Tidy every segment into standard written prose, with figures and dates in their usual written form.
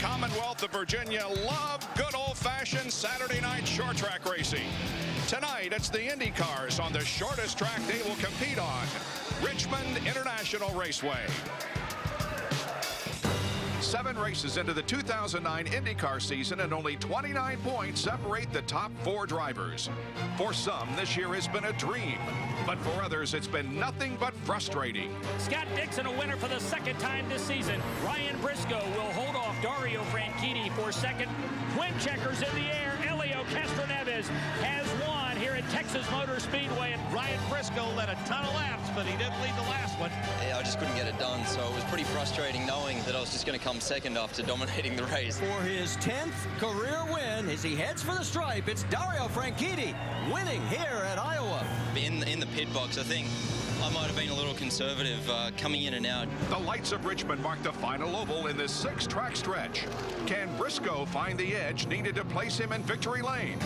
Commonwealth of Virginia love good old-fashioned Saturday night short track racing. Tonight, it's the Indycars on the shortest track they will compete on, Richmond International Raceway. 7 races into the 2009 IndyCar season, and only 29 points separate the top 4 drivers. For some, this year has been a dream, but for others, it's been nothing but frustrating. Scott Dixon, a winner for the 2nd time this season. Ryan Briscoe will hold off Dario Franchitti for 2nd. Twin checkers in the air. Elio Castroneves has won here at Texas Motor Speedway. And Ryan Briscoe led a ton of laps, but he didn't lead the last one. Yeah, I just couldn't get it done, so it was pretty frustrating knowing that I was just going to come 2nd after dominating the race. For his 10th career win, as he heads for the stripe, it's Dario Franchitti winning here at Iowa. In the pit box, I think I might have been a little conservative coming in and out. The lights of Richmond mark the final oval in this 6-track stretch. Can Briscoe find the edge needed to place him in victory lane?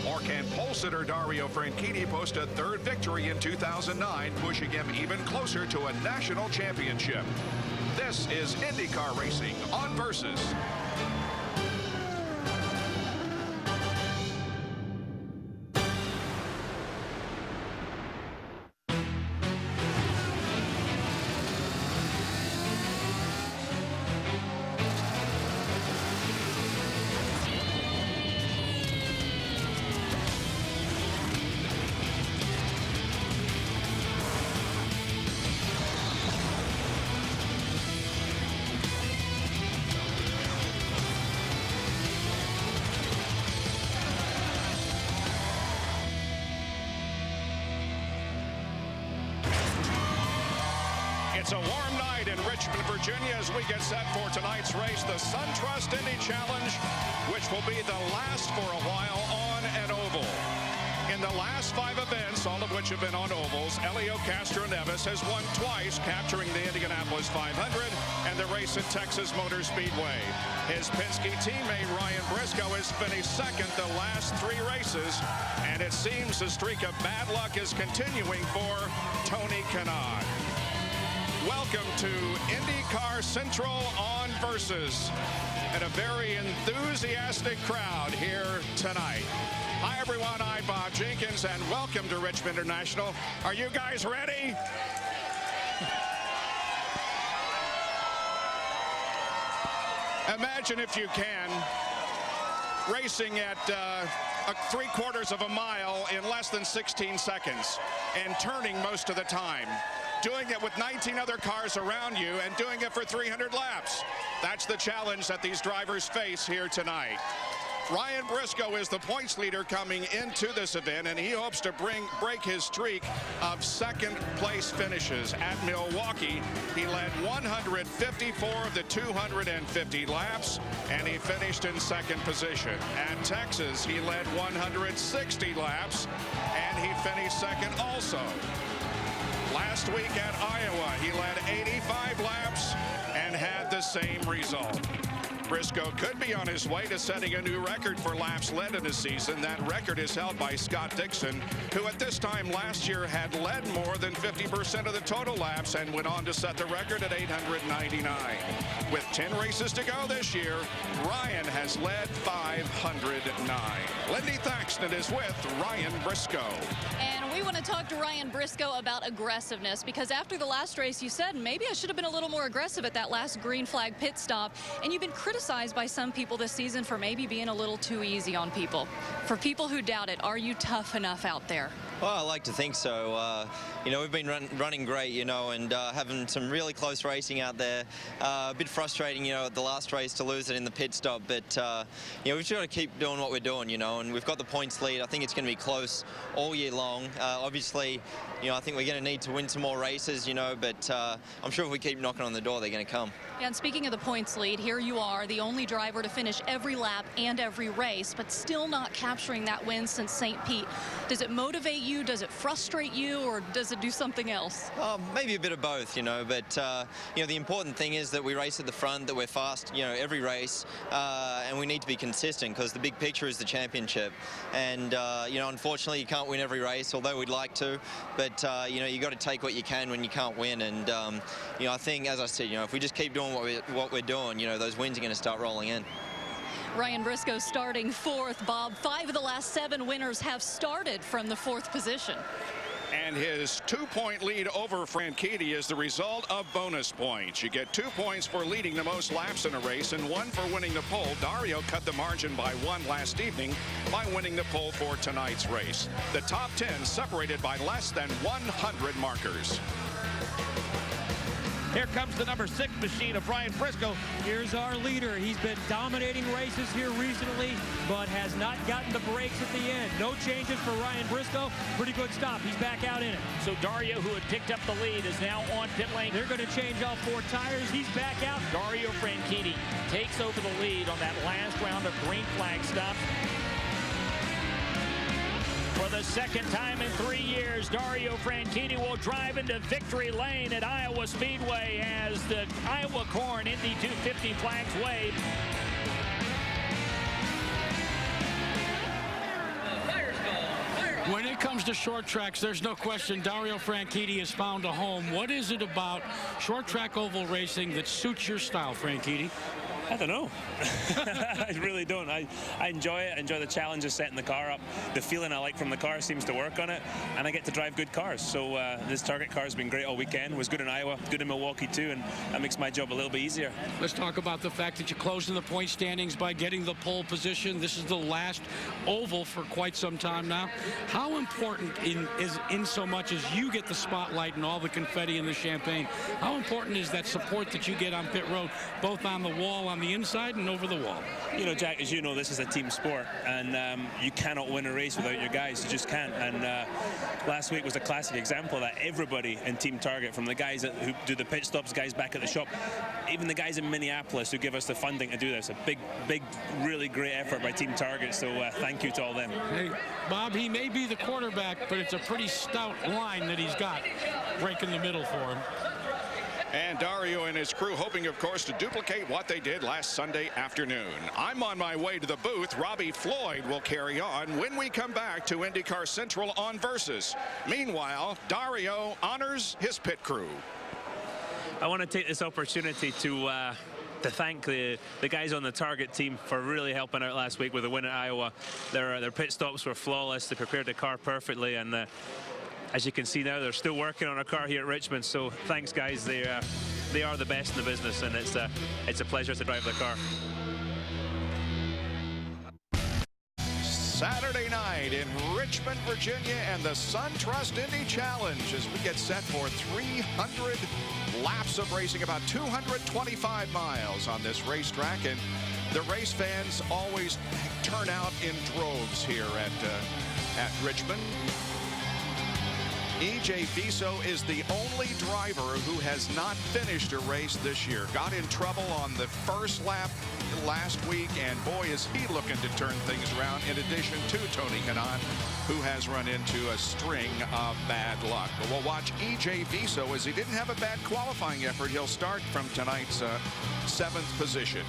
Or can pole sitter Dario Franchitti post a 3rd victory in 2009, pushing him even closer to a national championship? This is IndyCar racing on Versus. It's a warm night in Richmond, Virginia, as we get set for tonight's race, the SunTrust Indy Challenge, which will be the last for a while on an oval. In the last 5 events, all of which have been on ovals, Elio Castroneves has won twice, capturing the Indianapolis 500 and the race at Texas Motor Speedway. His Penske teammate Ryan Briscoe has finished 2nd the last 3 races, and it seems the streak of bad luck is continuing for Tony Kanaan. Welcome to IndyCar Central on Versus, and a very enthusiastic crowd here tonight. Hi everyone, I'm Bob Jenkins, and welcome to Richmond International. Are you guys ready? Imagine, if you can, racing at 3/4 of a mile in less than 16 seconds and turning most of the time. Doing it with 19 other cars around you and doing it for 300 laps. That's the challenge that these drivers face here tonight. Ryan Briscoe is the points leader coming into this event, and he hopes to break his streak of 2nd place finishes. At Milwaukee, he led 154 of the 250 laps, and he finished in 2nd position. At Texas, he led 160 laps, and he finished 2nd also. Last week at Iowa, he led 85 laps and had the same result. Briscoe could be on his way to setting a new record for laps led in a season. That record is held by Scott Dixon, who at this time last year had led more than 50% of the total laps and went on to set the record at 899. With 10 races to go this year, Ryan has led 509. Lindy Thaxton is with Ryan Briscoe. And we want to talk to Ryan Briscoe about aggressiveness, because after the last race you said maybe I should have been a little more aggressive at that last green flag pit stop, and you've been criticized by some people this season for maybe being a little too easy on people. For people who doubt it, are you tough enough out there? Well, I like to think so. You know, we've been running great, you know, and having some really close racing out there. A bit frustrating, you know, at the last race to lose it in the pit stop, but, you know, we've just got to keep doing what we're doing, you know, and we've got the points lead. I think it's going to be close all year long. Obviously, you know, I think we're going to need to win some more races, you know, but I'm sure if we keep knocking on the door, they're going to come. Yeah, and speaking of the points lead, here you are, the only driver to finish every lap and every race, but still not capturing that win since St. Pete. Does it motivate you you? Does it frustrate you, or does it do something else? Maybe a bit of both, you know, but, you know, the important thing is that we race at the front, that we're fast, you know, every race, and we need to be consistent because the big picture is the championship. And, you know, unfortunately, you can't win every race, although we'd like to, but, you know, you got to take what you can when you can't win. And, you know, I think, as I said, you know, if we just keep doing what we're doing, you know, those wins are going to start rolling in. Ryan Briscoe starting 4th. Bob, 5 of the last 7 winners have started from the 4th position. And his 2-point lead over Franchitti is the result of bonus points. You get 2 points for leading the most laps in a race and 1 for winning the pole. Dario cut the margin by 1 last evening by winning the pole for tonight's race. The top 10 separated by less than 100 markers. Here comes the number 6 machine of Ryan Briscoe. Here's our leader. He's been dominating races here recently, but has not gotten the brakes at the end. No changes for Ryan Briscoe. Pretty good stop. He's back out in it. So Dario, who had picked up the lead, is now on pit lane. They're going to change all 4 tires. He's back out. Dario Franchitti takes over the lead on that last round of green flag stops. For the 2nd time in 3 years, Dario Franchitti will drive into victory lane at Iowa Speedway as the Iowa Corn Indy 250 flags wave. When it comes to short tracks, there's no question Dario Franchitti has found a home. What is it about short track oval racing that suits your style, Franchitti? I don't know. I really don't. I enjoy it. I enjoy the challenge of setting the car up. The feeling I like from the car seems to work on it, and I get to drive good cars. So this Target car has been great all weekend. It was good in Iowa, good in Milwaukee too, and that makes my job a little bit easier. Let's talk about the fact that you closed in the point standings by getting the pole position. This is the last oval for quite some time now. How important in so much as you get the spotlight and all the confetti and the champagne, how important is that support that you get on pit road, both on the wall, on the inside and over the wall? You know, Jack, as you know, this is a team sport, and you cannot win a race without your guys. You just can't. And last week was a classic example of that. Everybody in Team Target, from the guys who do the pit stops, guys back at the shop, even the guys in Minneapolis who give us the funding to do this. A big, really great effort by Team Target. So thank you to all them. Hey, Bob, he may be the quarterback, but it's a pretty stout line that he's got breaking the middle for him. And Dario and his crew hoping, of course, to duplicate what they did last Sunday afternoon. I'm on my way to the booth. Robbie Floyd will carry on when we come back to IndyCar Central on Versus. Meanwhile, Dario honors his pit crew. I want to take this opportunity to thank the guys on the Target team for really helping out last week with the win at Iowa. Their pit stops were flawless. They prepared the car perfectly, and as you can see now, they're still working on a car here at Richmond. So thanks, guys. They are the best in the business, and it's a pleasure to drive the car. Saturday night in Richmond, Virginia, and the SunTrust Indy Challenge as we get set for 300 laps of racing, about 225 miles on this racetrack. And the race fans always turn out in droves here at Richmond. E.J. Viso is the only driver who has not finished a race this year. Got in trouble on the first lap last week, and boy, is he looking to turn things around, in addition to Tony Kanaan, who has run into a string of bad luck. But we'll watch E.J. Viso, as he didn't have a bad qualifying effort. He'll start from tonight's 7th position.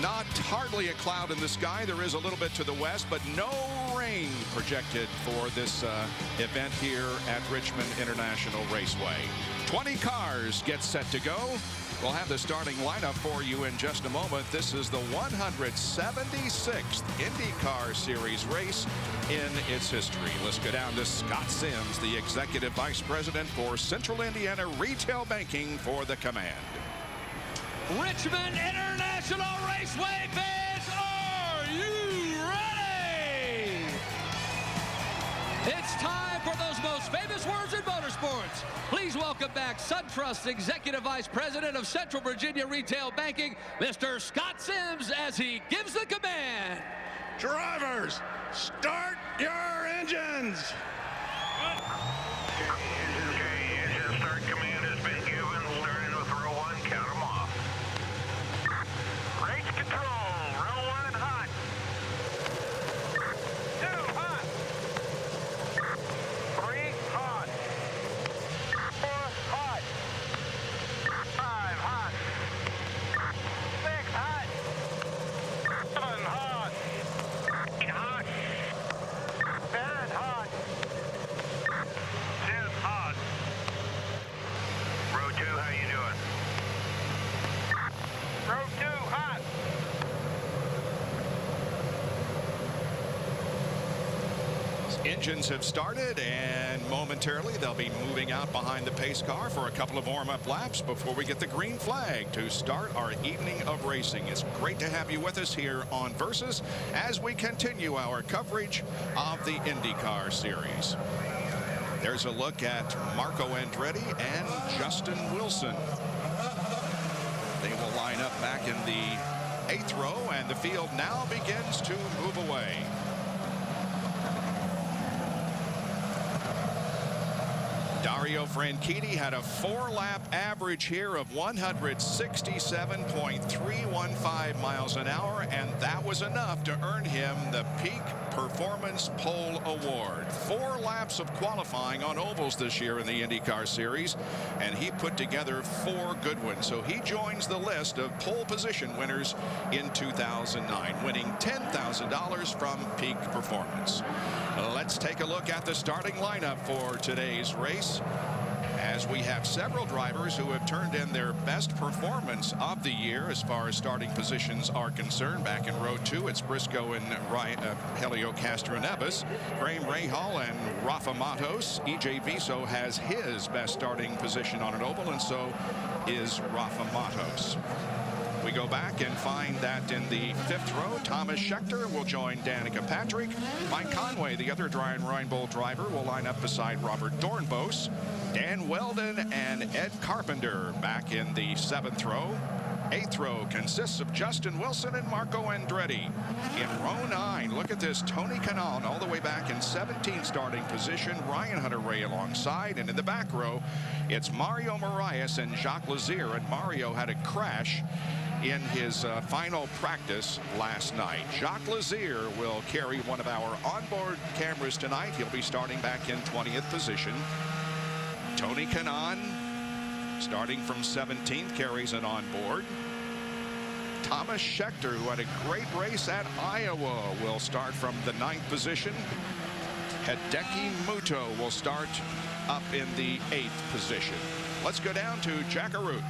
Not hardly a cloud in the sky. There is a little bit to the west, but no rain projected for this event here at Richmond International Raceway. 20 cars get set to go. We'll have the starting lineup for you in just a moment. This is the 176th IndyCar Series race in its history. Let's go down to Scott Sims, the Executive Vice President for Central Indiana Retail Banking, for the command. Richmond International Raceway fans, are you ready? It's time for those most famous words in motorsports. Please welcome back SunTrust's Executive Vice President of Central Virginia Retail Banking, Mr. Scott Sims, as he gives the command. Drivers, start your engines. Engine start command has been given. Starting with row 1, count them off. Race control, row 1 hot. 2 hot. Engines have started, and momentarily they'll be moving out behind the pace car for a couple of warm-up laps before we get the green flag to start our evening of racing. It's great to have you with us here on Versus as we continue our coverage of the IndyCar series. There's a look at Marco Andretti and Justin Wilson. They will line up back in the 8th row, and the field now begins to move away. Dario Franchitti had a 4-lap average here of 167.315 miles an hour, and that was enough to earn him the Peak Performance Pole Award. 4 laps of qualifying on ovals this year in the IndyCar series, and he put together 4 good ones. So he joins the list of pole position winners in 2009, winning $10,000 from Peak Performance. Let's take a look at the starting lineup for today's race, as we have several drivers who have turned in their best performance of the year as far as starting positions are concerned. Back in row 2, it's Briscoe and Helio Castroneves, Graham Rahal and Rafa Matos. EJ Viso has his best starting position on an oval, and so is Rafa Matos. We go back and find that in the 5th row, Thomas Scheckter will join Danica Patrick. Mike Conway, the other Reinbold driver, will line up beside Robert Dornbos. Dan Weldon and Ed Carpenter back in the 7th row. 8th row consists of Justin Wilson and Marco Andretti. In row 9, look at this, Tony Kanaan all the way back in 17th starting position, Ryan Hunter-Reay alongside, and in the back row, it's Mario Moraes and Jacques Lazier, and Mario had a crash in his final practice last night. Jacques Lazier will carry one of our onboard cameras tonight. He'll be starting back in 20th position. Tony Kanaan, starting from 17th, carries an onboard. Thomas Scheckter, who had a great race at Iowa, will start from the 9th position. Hideki Muto will start up in the 8th position. Let's go down to Jack Arute.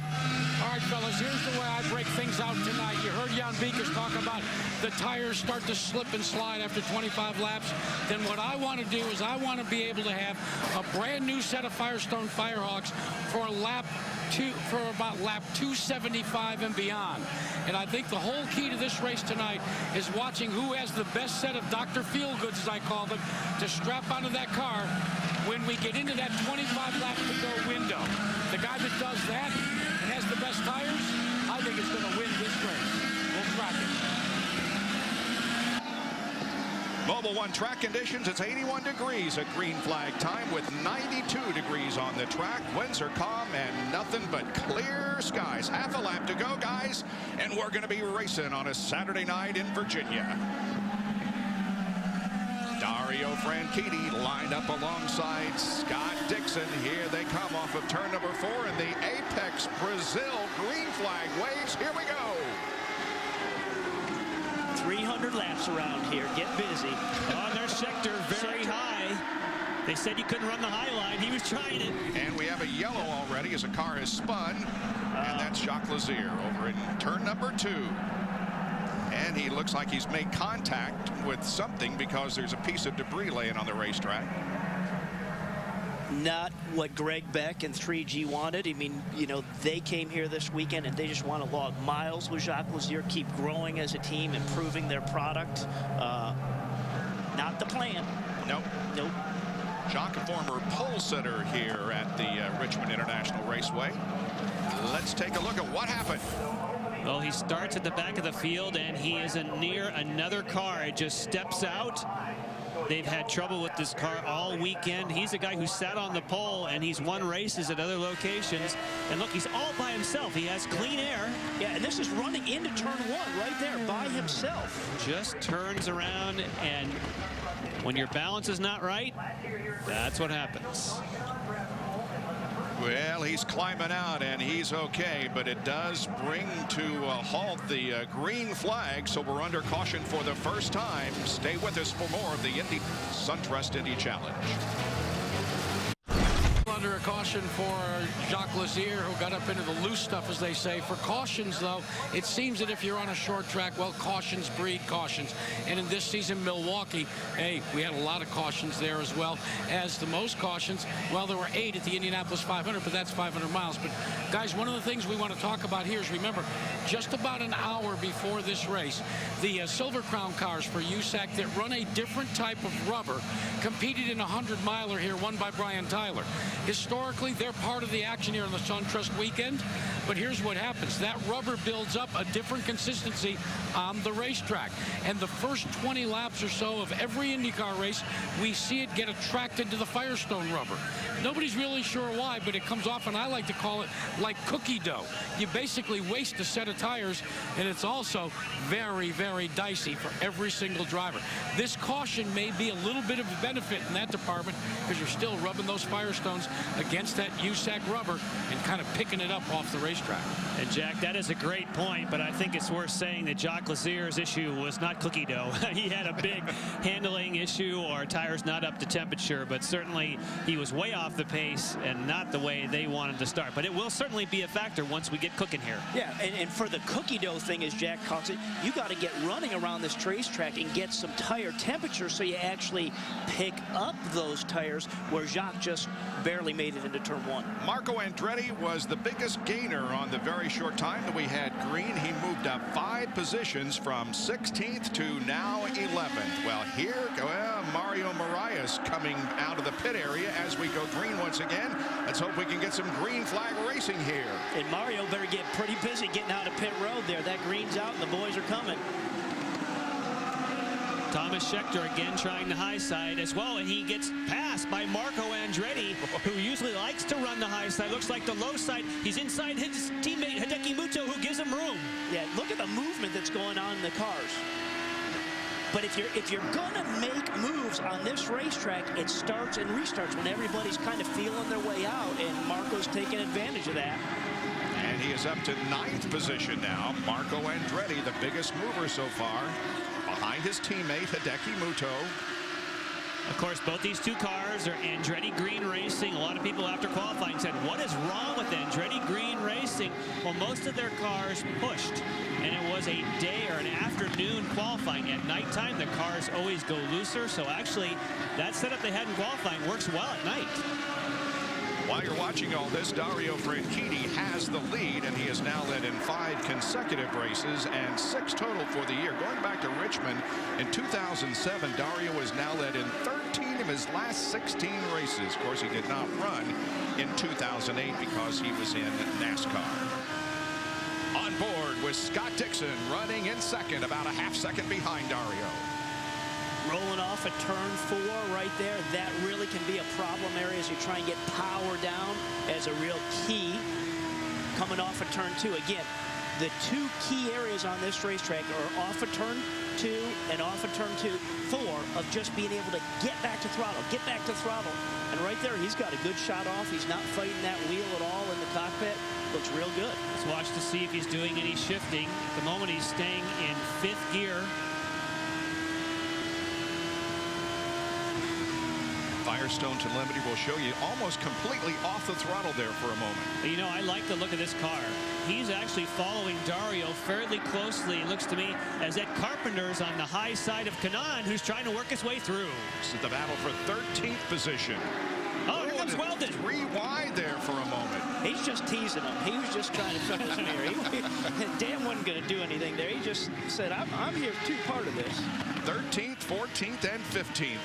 All right, fellas, here's the way I break things out tonight. You heard Jan Beekers talk about the tires start to slip and slide after 25 laps. Then what I want to do is I want to be able to have a brand new set of Firestone Firehawks for about lap 275 and beyond. And I think the whole key to this race tonight is watching who has the best set of Dr. Feelgoods, as I call them, to strap onto that car when we get into that 25 lap to go window. The guy that does that and has the best tires, I think is going to win this race. We'll track it. Mobile One track conditions, it's 81 degrees at green flag time with 92 degrees on the track. Winds are calm and nothing but clear skies. Half a lap to go, guys, and we're going to be racing on a Saturday night in Virginia. Dario Franchitti lined up alongside Scott Dixon. Here they come off of turn number 4 in the Apex Brazil green flag waves. Here we go. 300 laps around here. Get busy. On their sector, very high. They said you couldn't run the high line. He was trying it. And we have a yellow already as a car has spun. And that's Jacques Lazier over in turn number 2. And he looks like he's made contact with something because there's a piece of debris laying on the racetrack. Not what Greg Beck and 3G wanted. I mean, you know, they came here this weekend and they just want to log miles with Jacques Lazier, keep growing as a team, improving their product. Not the plan. Nope. Nope. Jacques, a former pole sitter here at the Richmond International Raceway. Let's take a look at what happened. Well, he starts at the back of the field, and he is near another car. It just steps out. They've had trouble with this car all weekend. He's a guy who sat on the pole, and he's won races at other locations. And look, he's all by himself. He has clean air. Yeah, and this is running into turn 1 right there by himself. Just turns around, and when your balance is not right, that's what happens. Well, he's climbing out and he's okay, but it does bring to a halt the green flag, so we're under caution for the first time. Stay with us for more of the SunTrust Indy Challenge. Under a caution for Jacques Lazier, who got up into the loose stuff, as they say. For cautions, though, it seems that if you're on a short track, well, cautions breed cautions. And in this season, Milwaukee, hey, we had a lot of cautions there as well as the most cautions. Well, there were 8 at the Indianapolis 500, but that's 500 miles. But, guys, one of the things we want to talk about here is, remember, just about an hour before this race, the Silver Crown cars for USAC that run a different type of rubber competed in a 100-miler here, won by Brian Tyler. Historically, they're part of the action here on the SunTrust weekend, but here's what happens. That rubber builds up a different consistency on the racetrack, and the first 20 laps or so of every IndyCar race, we see it get attracted to the Firestone rubber. Nobody's really sure why, but it comes off, and I like to call it like cookie dough. You basically waste a set of tires, and it's also very, very dicey for every single driver. This caution may be a little bit of a benefit in that department because you're still rubbing those Firestones against that USAC rubber and kind of picking it up off the racetrack. And Jack, that is a great point, but I think it's worth saying that Jacques Lazier's issue was not cookie dough. He had a big handling issue or tires not up to temperature, but certainly he was way off the pace and not the way they wanted to start. But it will certainly be a factor once we get cooking here. Yeah, and for the cookie dough thing, as Jack calls it, you got to get running around this racetrack and get some tire temperature so you actually pick up those tires, where Jacques just barely made it into turn 1. Marco Andretti was the biggest gainer on the very short time that we had green. He moved up 5 positions from 16th to now 11th. Well, here, Mario Marias coming out of the pit area as we go green once again. Let's hope we can get some green flag racing here. And Mario better get pretty busy getting out of pit road there. That green's out and the boys are coming. Thomas Scheckter again trying the high side as well, and he gets passed by Marco Andretti, who usually likes to run the high side. Looks like the low side. He's inside his teammate Hideki Muto, who gives him room. Yeah, look at the movement that's going on in the cars. But if you're gonna make moves on this racetrack, it starts and restarts when everybody's kind of feeling their way out, and Marco's taking advantage of that. And he is up to 9th position now. Marco Andretti, the biggest mover so far, behind his teammate Hideki Muto. Of course, both these two cars are Andretti Green Racing. A lot of people after qualifying said, what is wrong with Andretti Green Racing? Well, most of their cars pushed, and it was a day or an afternoon qualifying. At nighttime, the cars always go looser, so actually that setup they had in qualifying works well at night. While you're watching all this, Dario Franchitti has the lead, and he has now led in 5 consecutive races and 6 total for the year. Going back to Richmond in 2007, Dario has now led in 13 of his last 16 races. Of course, he did not run in 2008 because he was in NASCAR. On board with Scott Dixon running in second, about a half second behind Dario. Rolling off at turn 4 right there. That really can be a problem area as you try and get power down as a real key. Coming off at turn 2. Again, the 2 key areas on this racetrack are off of turn 2 and off of turn 4 of just being able to get back to throttle, get back to throttle. And right there, he's got a good shot off. He's not fighting that wheel at all in the cockpit. Looks real good. Let's watch to see if he's doing any shifting. At the moment, he's staying in 5th gear. Firestone to Limited will show you almost completely off the throttle there for a moment. You know, I like the look of this car. He's actually following Dario fairly closely, it looks to me, as Ed Carpenter's on the high side of Kanaan, who's trying to work his way through. This is the battle for 13th position. Oh, here comes Weldon. 3 wide there for a moment. He's just teasing him. He was just trying to fill his mirror. Dan wasn't going to do anything there. He just said, I'm here too part of this. 13th, 14th, and 15th.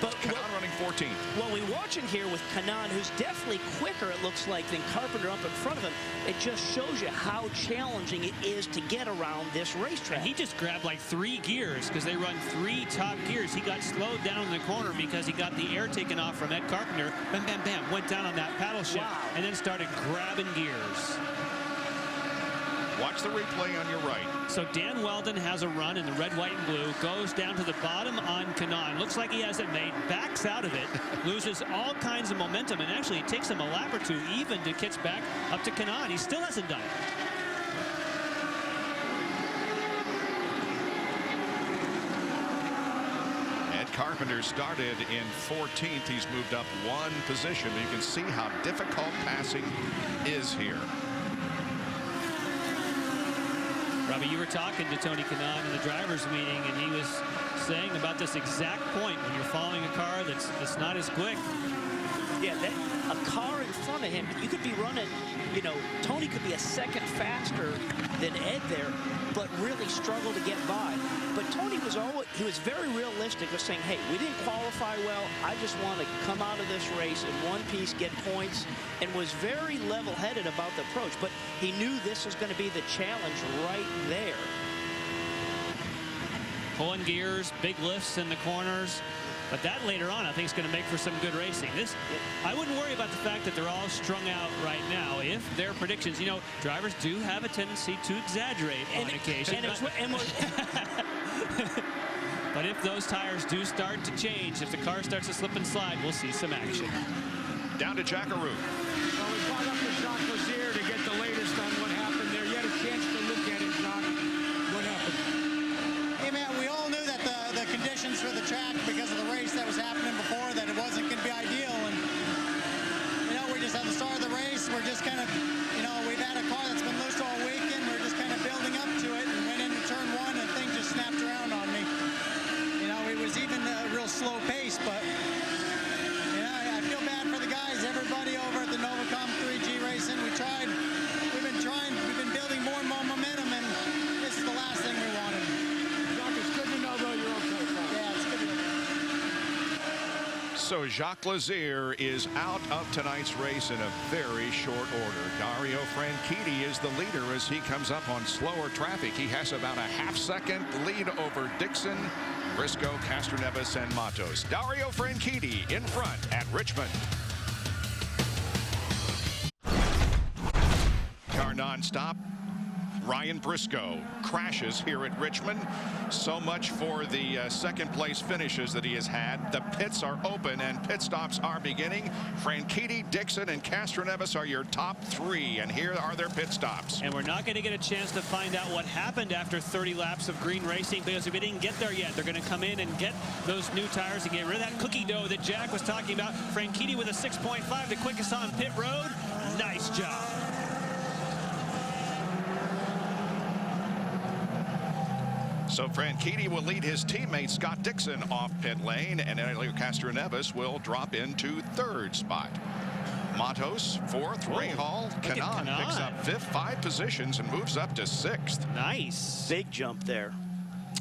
But Kanaan running 14th. What we watching here with Kanaan, who's definitely quicker, it looks like, than Carpenter up in front of him, it just shows you how challenging it is to get around this racetrack. And he just grabbed like 3 gears because they run 3 top gears. He got slowed down in the corner because he got the air taken off from Ed Carpenter. Bam, bam, bam, went down on that paddle shift and then started grabbing gears. Watch the replay on your right. So Dan Weldon has a run in the red, white, and blue, goes down to the bottom on Kanaan. Looks like he has it made, backs out of it, loses all kinds of momentum, and actually it takes him a lap or 2 even to catch back up to Kanaan. He still hasn't done it. Carpenter started in 14th. He's moved up one position. You can see how difficult passing is here. Robbie, you were talking to Tony Kanaan in the drivers meeting, and he was saying about this exact point when you're following a car that's not as quick. Yeah, a car in front of him, you could be running, you know, Tony could be a second faster than Ed there, but really struggle to get by. But Tony was he was very realistic of saying, hey, we didn't qualify well. I just want to come out of this race in one piece, get points, and was very level-headed about the approach. But he knew this was going to be the challenge right there. Pulling gears, big lifts in the corners. But that later on, I think, is going to make for some good racing. I wouldn't worry about the fact that they're all strung out right now. If their predictions, you know, drivers do have a tendency to exaggerate on occasion. But if those tires do start to change, if the car starts to slip and slide, we'll see some action. Down to Jackaroo. Well, we brought up to Jacques Lazier to get the latest on what happened there. You had a chance to look at it, Jacques. What happened? Hey, man, we all knew that the conditions for the track, because of the race that was happening before, that it wasn't going to be ideal. And, you know, we just at the start of the race, we're just kind of, you know, we've had a car that's been loose all weekend. We're just kind of building up to it, and went into turn one, and things just snapped around on me. You know, it was even a real slow pace, but, you know, I feel bad for the guys, everybody over at the Novacom 3G Racing. We've been building more and more momentum, and this is the last thing we wanted. It's good to know, though, you're okay. Yeah, it's good to know. So Jacques Lazier is out of tonight's race in a very short order. Dario Franchitti is the leader as he comes up on slower traffic. He has about a half-second lead over Dixon, Briscoe, Castroneves, and Matos. Dario Franchitti in front at Richmond. Car nonstop. Ryan Briscoe crashes here at Richmond. So much for the second place finishes that he has had. The pits are open and pit stops are beginning. Franchitti, Dixon, and Castroneves are your top three, and here are their pit stops. And we're not going to get a chance to find out what happened after 30 laps of green racing, because we didn't get there yet. They're going to come in and get those new tires and get rid of that cookie dough that Jack was talking about. Franchitti with a 6.5, the quickest on pit road. Nice job. So Franchitti will lead his teammate Scott Dixon off pit lane, and Elio Castroneves will drop into third spot. Matos fourth. Ray Hall. Kanaan picks up fifth, 5 positions, and moves up to 6th. Nice. Big jump there.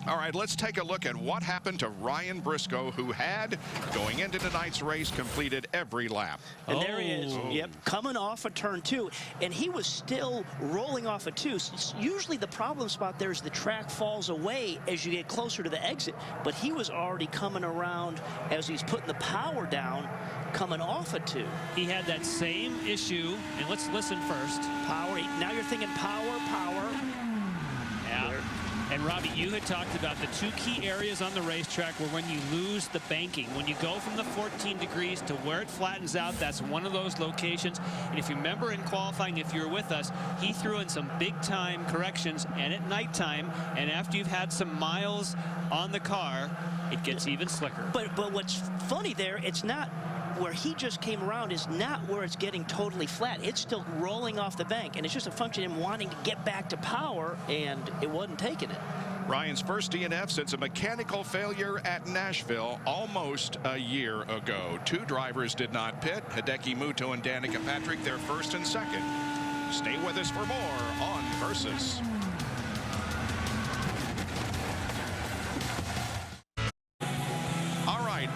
All right, let's take a look at what happened to Ryan Briscoe, who had, going into tonight's race, completed every lap. And there he is. Yep, coming off of turn 2, and he was still rolling off of 2. So usually the problem spot there is the track falls away as you get closer to the exit, but he was already coming around as he's putting the power down, coming off of 2. He had that same issue, and let's listen first. Power. Now you're thinking power. Yeah. And Robbie, you had talked about the 2 key areas on the racetrack where when you lose the banking, when you go from the 14 degrees to where it flattens out, that's one of those locations. And if you remember in qualifying, if you were with us, he threw in some big time corrections, and at nighttime, and after you've had some miles on the car, it gets even slicker. But what's funny there, it's not where he just came around, is not where it's getting totally flat. It's still rolling off the bank, and it's just a function of him wanting to get back to power, and it wasn't taking it. Ryan's first DNF since a mechanical failure at Nashville almost a year ago. 2 drivers did not pit. Hideki Muto and Danica Patrick, their first and second. Stay with us for more on Versus.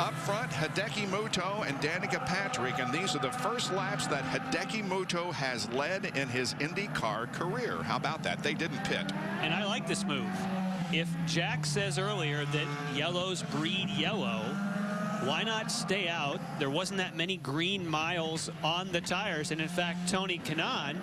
Up front, Hideki Muto and Danica Patrick, and these are the first laps that Hideki Muto has led in his IndyCar career. How about that? They didn't pit. And I like this move. If Jack says earlier that yellows breed yellow, why not stay out? There wasn't that many green miles on the tires, and in fact, Tony Kanaan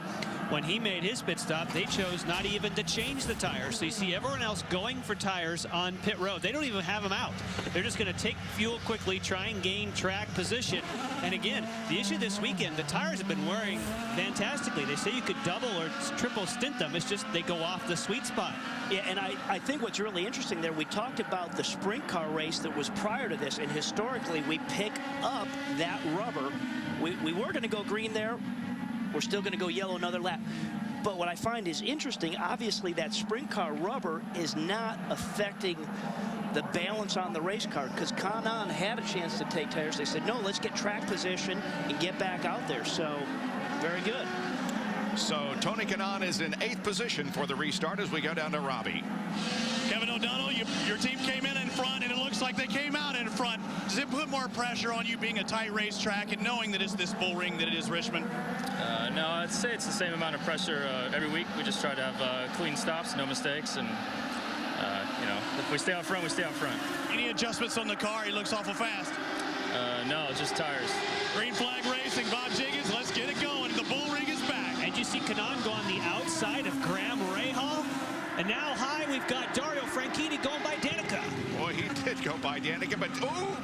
when he made his pit stop, they chose not even to change the tires. So you see everyone else going for tires on pit road. They don't even have them out. They're just going to take fuel quickly, try and gain track position. And again, the issue this weekend, the tires have been wearing fantastically. They say you could double or triple stint them. It's just they go off the sweet spot. Yeah, and I think what's really interesting there, we talked about the sprint car race that was prior to this, and historically we pick up that rubber. We were going to go green there. We're still going to go yellow another lap. But what I find is interesting, obviously that sprint car rubber is not affecting the balance on the race car, because Kanan had a chance to take tires. They said, no, let's get track position and get back out there. So very good. So Tony Kanaan is in 8th position for the restart as we go down to Robbie. Kevin O'Donnell, your team came in front, and it looks like they came out in front. Does it put more pressure on you being a tight racetrack and knowing that it's this bull ring that it is Richmond? No, I'd say it's the same amount of pressure every week. We just try to have clean stops, no mistakes, and you know, if we stay out front, we stay out front. Any adjustments on the car? He looks awful fast. No, just tires. Green flag racing, Bob Jiggins, let's get it going. The bull ring is back. And you see Kanan go on the outside of Graham Rahal. And now high, we've got Dario Franchitti going by Danica. Boy, he did go by Danica, but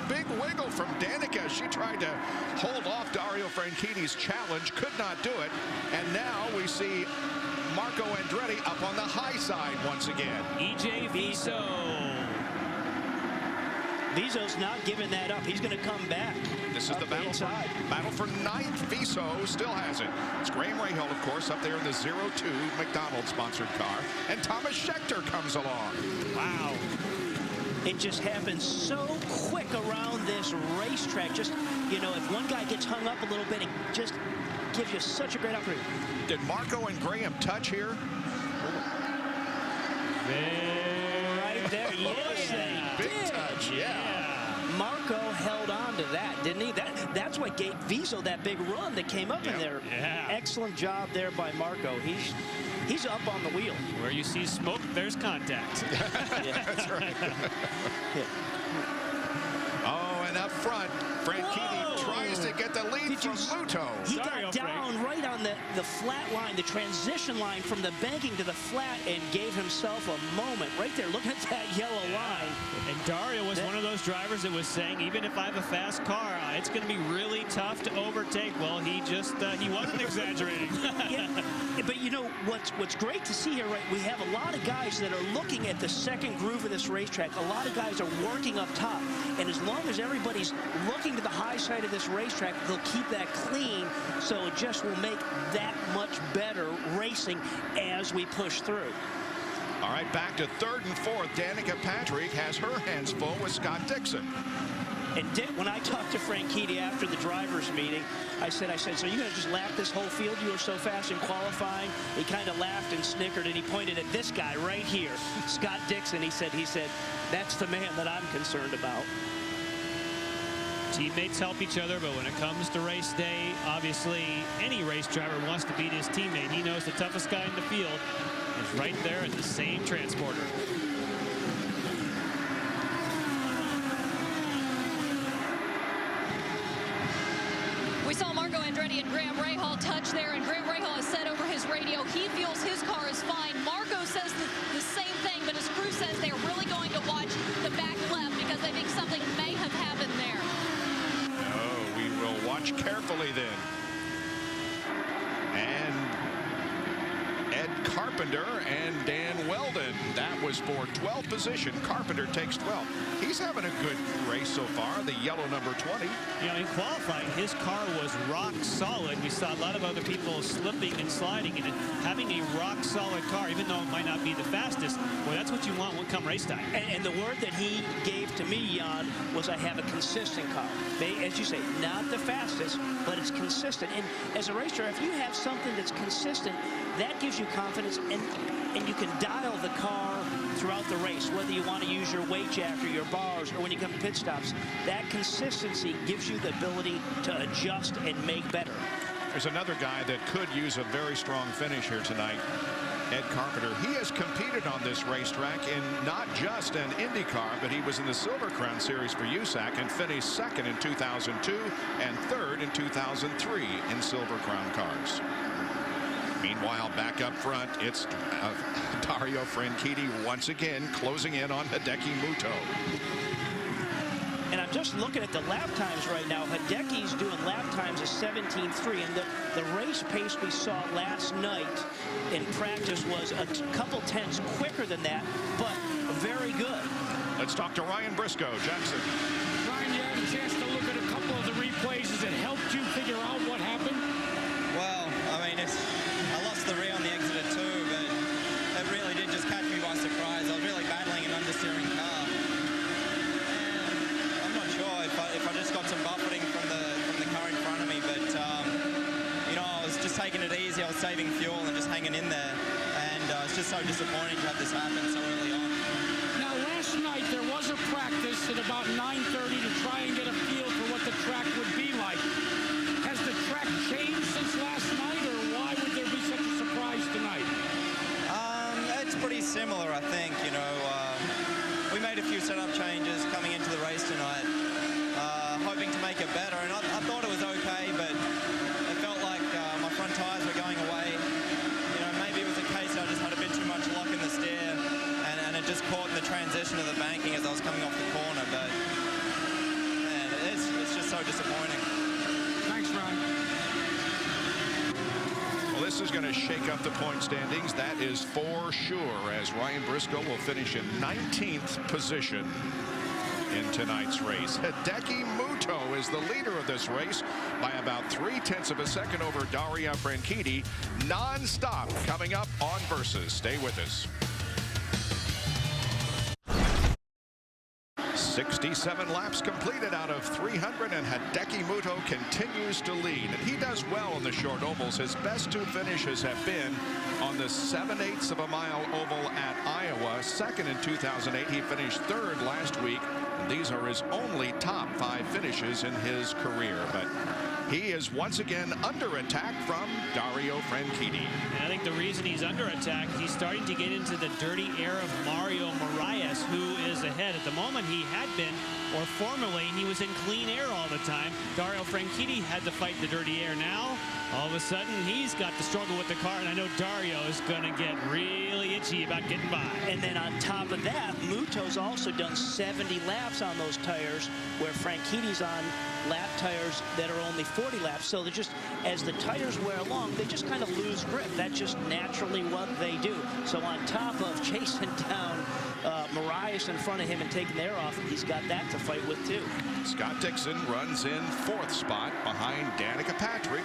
big wiggle from Danica. She tried to hold off Dario Franchitti's challenge, could not do it. And now we see Marco Andretti up on the high side once again. EJ Viso. Viso's not giving that up. He's going to come back. This is the battle for 9th. Viso still has it. It's Graham Rahal, of course, up there in the 02 McDonald's-sponsored car. And Thomas Schechter comes along. Wow. It just happens so quick around this racetrack. Just, you know, if one guy gets hung up a little bit, it just gives you such a great opportunity. Did Marco and Graham touch here? Right there, yes, they big did. Touch, yeah. Marco held on to that, didn't he? That's what gave Viso that big run that came up in there. Yeah. Excellent job there by Marco. He's up on the wheel. Where you see smoke, there's contact. Yeah. That's right. Oh, and up front, Franchitti tries to get the lead from Muto. He got down right on the flat line, the transition line from the banking to the flat, and gave himself a moment right there. Look at that yellow line. And Dario was one of those drivers that was saying, even if I have a fast car, it's going to be really tough to overtake. Well, he wasn't exaggerating. Yeah, but you know what's great to see here, right? We have a lot of guys that are looking at the second groove of this racetrack. A lot of guys are working up top, and as long as everybody's looking to the high side of this racetrack, they'll keep that clean, so it just will make that much better racing as we push through. All right, back to 3rd and 4th. Danica Patrick has her hands full with Scott Dixon. And Dick, when I talked to Franchitti after the drivers' meeting, I said, so you're going to just lap this whole field? You were so fast in qualifying. He kind of laughed and snickered, and he pointed at this guy right here, Scott Dixon. He said, that's the man that I'm concerned about. Teammates help each other, but when it comes to race day, obviously any race driver wants to beat his teammate. He knows the toughest guy in the field is right there in the same transporter. We saw Marco Andretti and Graham Rahal touch there, and Graham Rahal has said over his radio he feels his car is fine. Marco says the same thing, but his crew says they're really going to watch the back left because they think something may have happened there. Oh, we will watch carefully then. And Ed Carpenter and Dan Weldon. That was for 12th position. Carpenter takes 12th. He's having a good race so far, the yellow number 20. You know, in qualifying, his car was rock solid. We saw a lot of other people slipping and sliding, and having a rock solid car, even though it might not be the fastest, well, that's what you want when come race time. And the word that he gave to me, Jan, was I have a consistent car. As you say, not the fastest, but it's consistent. And as a racer, if you have something that's consistent, that gives you confidence, and you can dial the car throughout the race, whether you want to use your weight jack or your bars or when you come to pit stops. That consistency gives you the ability to adjust and make better. There's another guy that could use a very strong finish here tonight, Ed Carpenter. He has competed on this racetrack in not just an Indycar, but he was in the Silver Crown Series for USAC and finished 2nd in 2002 and 3rd in 2003 in Silver Crown cars. Meanwhile, back up front, it's Dario Franchitti once again closing in on Hideki Muto. And I'm just looking at the lap times right now. Hideki's doing lap times of 17.3, and the race pace we saw last night in practice was a couple tenths quicker than that, but very good. Let's talk to Ryan Briscoe. Jackson. Ryan, you had a chance to look at a couple of the replays. Has it helped you figure out what happened? Well, I mean, I lost the rear on the exit at 2, but it really did just catch me by surprise. I was really battling an understeering car. And I'm not sure if I just got some buffeting from the car in front of me, but you know, I was just taking it easy. I was saving fuel and just hanging in there, and it's just so disappointing to have this happen so early on. Now, last night there was a practice at about 9:30 to try and get a feel for what the track would be like. Has the track changed since last night, or why would there be such a surprise tonight? It's pretty similar, I think. You know, we made a few setup changes coming into the race tonight, hoping to make it better, and I thought it was okay, but it felt like my front tires were going away. You know, maybe it was a case I just had a bit too much lock in the steer, and it just caught in the transition of the banking as I was coming off the corner, but man, it's just so disappointing. Thanks, Ron. Well, this is going to shake up the point standings. That is for sure, as Ryan Briscoe will finish in 19th position in tonight's race. Hideki Muto is the leader of this race by about 0.3 of a second over Dario Franchitti. Non-stop coming up on Versus. Stay with us. 67 laps completed out of 300, and Hideki Muto continues to lead. And he does well in the short ovals. His best 2 finishes have been on the 7/8 of a mile oval at Iowa. Second in 2008. He finished 3rd last week. And these are his only top 5 finishes in his career. But he is once again under attack from Dario Franchitti. And I think the reason he's under attack is he's starting to get into the dirty air of Mario Moraes, who is ahead. At the moment he had been, or formerly, he was in clean air all the time. Dario Franchitti had to fight the dirty air. Now, all of a sudden, he's got to struggle with the car, and I know Dario is going to get really itchy about getting by. And then on top of that, Muto's also done 70 laps on those tires, where Franchitti's on lap tires that are only 40 laps. So they're just, as the tires wear along, they just kind of lose grip. That's just naturally what they do. So on top of chasing down Moraes in front of him and taking the air off, he's got that to fight with too. Scott Dixon runs in 4th spot behind Danica Patrick.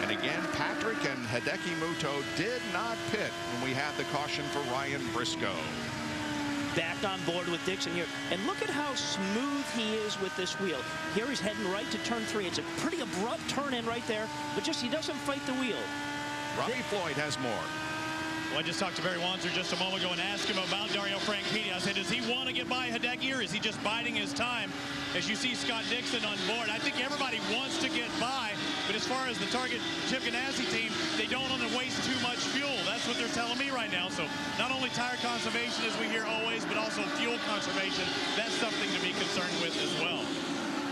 And again, Patrick and Hideki Muto did not pit when we had the caution for Ryan Briscoe. Back on board with Dixon here. And look at how smooth he is with this wheel. Here he's heading right to turn 3. It's a pretty abrupt turn in right there, but just he doesn't fight the wheel. Robbie Floyd has more. Well, I just talked to Barry Wanzer just a moment ago and asked him about Dario Franchitti. I said, does he want to get by Hideki, or is he just biding his time? As you see Scott Dixon on board, I think everybody wants to get by, but as far as the Target Chip Ganassi team, they don't want to waste too much fuel. That's what they're telling me right now. So not only tire conservation, as we hear always, but also fuel conservation. That's something to be concerned with as well.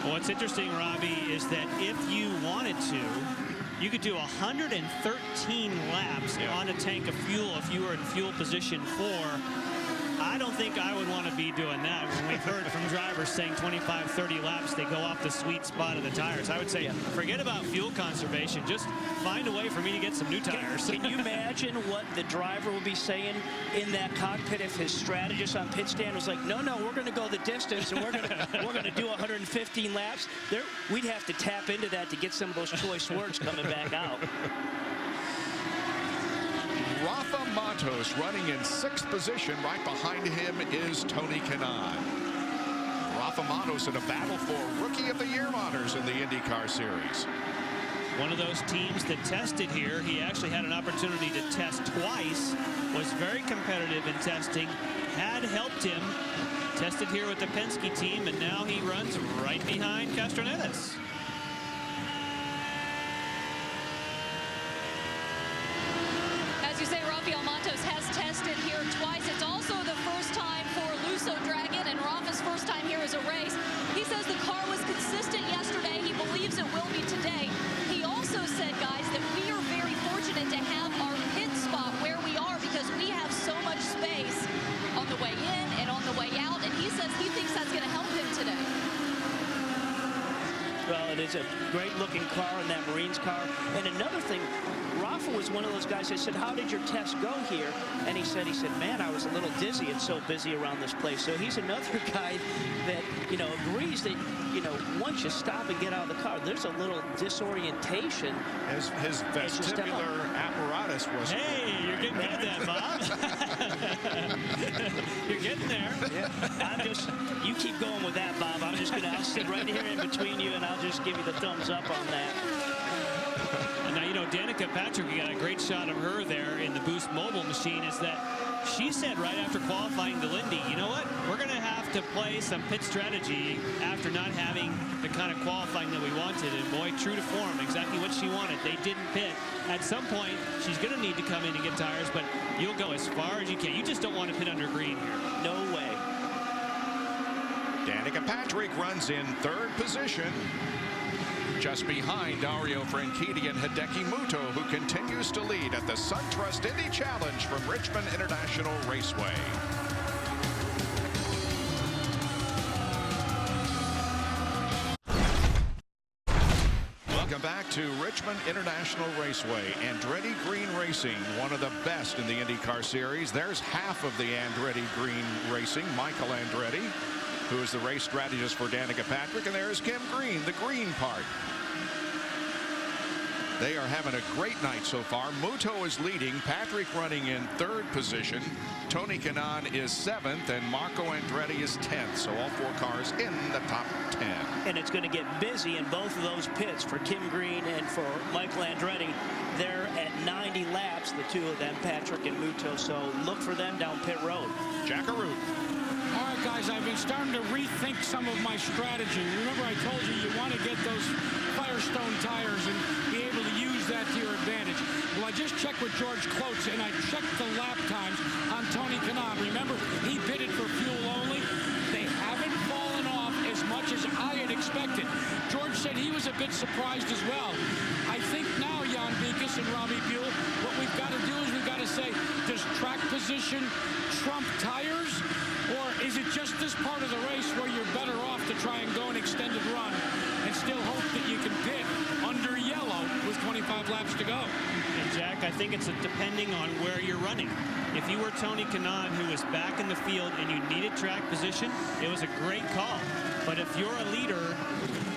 Well, what's interesting, Robbie, is that if you wanted to, you could do 113 laps on a tank of fuel if you were in fuel position 4. I don't think I would want to be doing that. When we've heard from drivers saying 25, 30 laps, they go off the sweet spot of the tires. I would say, forget about fuel conservation. Just find a way for me to get some new tires. Can you imagine what the driver will be saying in that cockpit if his strategist on pit stand was like, no, we're going to go the distance, and we're going to do 115 laps? We'd have to tap into that to get some of those choice words coming back out. Rafa Matos running in 6th position. Right behind him is Tony Kanaan. Rafa Matos in a battle for Rookie of the Year honors in the IndyCar Series. One of those teams that tested here, he actually had an opportunity to test twice, was very competitive in testing, had helped him, tested here with the Penske team, and now he runs right behind Castroneves. As you say, Rafael Matos has tested here twice. It's also the first time for Lusso Dragon and Rafa's first time here as a race. He says the car was consistent yesterday. He believes it will be today. He also said, guys, that we are very fortunate to have our it is a great-looking car in that Marines car. And another thing, Rafa was one of those guys. I said, how did your test go here? And he said, man, I was a little dizzy. It's so busy around this place. So he's another guy that, agrees that, once you stop and get out of the car, there's a little disorientation. His vestibular apparatus was... Hey, you're getting good at that, Bob. You're getting there. Yeah. You keep going with that, Bob. I'll sit right here in between you, and I'll just give you the thumbs up on that. Now, Danica Patrick, you got a great shot of her there in the Boost mobile machine, is that she said right after qualifying to Lindy, you know what, we're going to have to play some pit strategy after not having the kind of qualifying that we wanted. And boy, true to form, exactly what she wanted. They didn't pit. At some point, she's going to need to come in and get tires, but you'll go as far as you can. You just don't want to pit under green here. No way. Danica Patrick runs in third position, just behind Dario Franchitti and Hideki Muto, who continues to lead at the SunTrust Indy Challenge from Richmond International Raceway. Welcome back to Richmond International Raceway. Andretti Green Racing, one of the best in the IndyCar series. There's half of the Andretti Green Racing, Michael Andretti, who is the race strategist for Danica Patrick, and there's Kim Green, the green part. They are having a great night so far. Muto is leading, Patrick running in third position, Tony Kanaan is 7th, and Marco Andretti is 10th. So all 4 cars in the top 10. And it's going to get busy in both of those pits for Kim Green and for Michael Andretti. They're at 90 laps, the two of them, Patrick and Muto. So look for them down pit road. Jackaroo. All right, guys, I've been starting to rethink some of my strategy. Remember, I told you want to get those Firestone tires and be able to use that to your advantage. Well, I just checked with George Klotz, and I checked the lap times on Tony Kanaan. Remember, he pitted for fuel only. They haven't fallen off as much as I had expected. George said he was a bit surprised as well. I think now, Jan Beekes and Robbie Buell, what we've got to do is we've got to say, does track position trump tires? Or is it just this part of the race where you're better off to try and go an extended run and still hope that you can pit under yellow with 25 laps to go? And Jack, I think it's depending on where you're running. If you were Tony Kanaan, who was back in the field and you needed track position, it was a great call. But if you're a leader,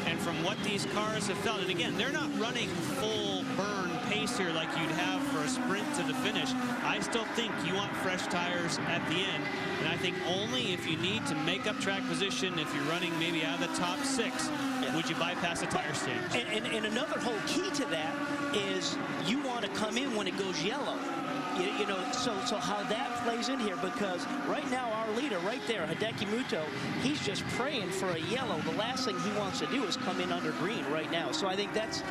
and from what these cars have felt, and again, they're not running full burn pace here like you'd have for a sprint to the finish. I still think you want fresh tires at the end. And I think only if you need to make up track position, if you're running maybe out of the top 6, would you bypass a tire stage. And another whole key to that is you want to come in when it goes yellow. So how that plays in here, because right now our leader right there, Hideki Muto, he's just praying for a yellow. The last thing he wants to do is come in under green right now. So I think that's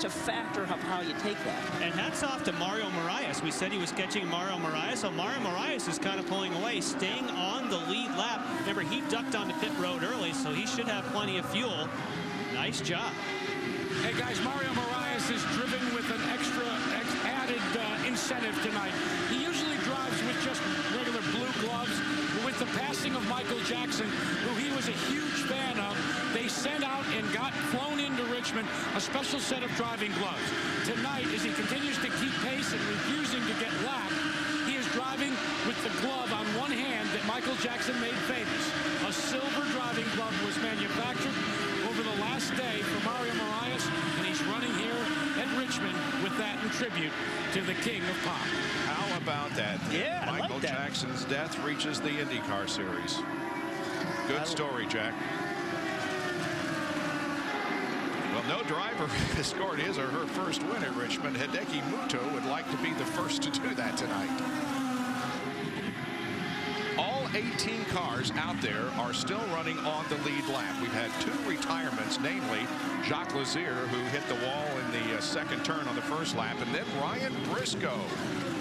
a factor of how you take that. And hats off to Mario Moraes. We said he was catching Mario Moraes. So Mario Moraes is kind of pulling away, staying on the lead lap. Remember, he ducked onto pit road early, so he should have plenty of fuel. Nice job. Hey, guys, Mario Moraes is driven with an extra added incentive tonight. He usually drives with just regular blue gloves. With the passing of Michael Jackson, who he was a huge fan of, they sent out and got flown into Richmond a special set of driving gloves. Tonight, as he continues to keep pace and refusing to get lapped, he is driving with the glove on one hand that Michael Jackson made famous. A silver driving glove was manufactured over the last day for Mario Moraes, and he's running here at Richmond with that in tribute to the king of pop. How about that? Yeah, Michael I like that. Jackson's death reaches the IndyCar series. Good story, Jack. Well, no driver has scored his or her first win at Richmond. Hideki Muto would like to be the first to do that tonight. All 18 cars out there are still running on the lead lap. We've had 2 retirements, namely Jacques Lazier, who hit the wall in the second turn on the first lap, and then Ryan Briscoe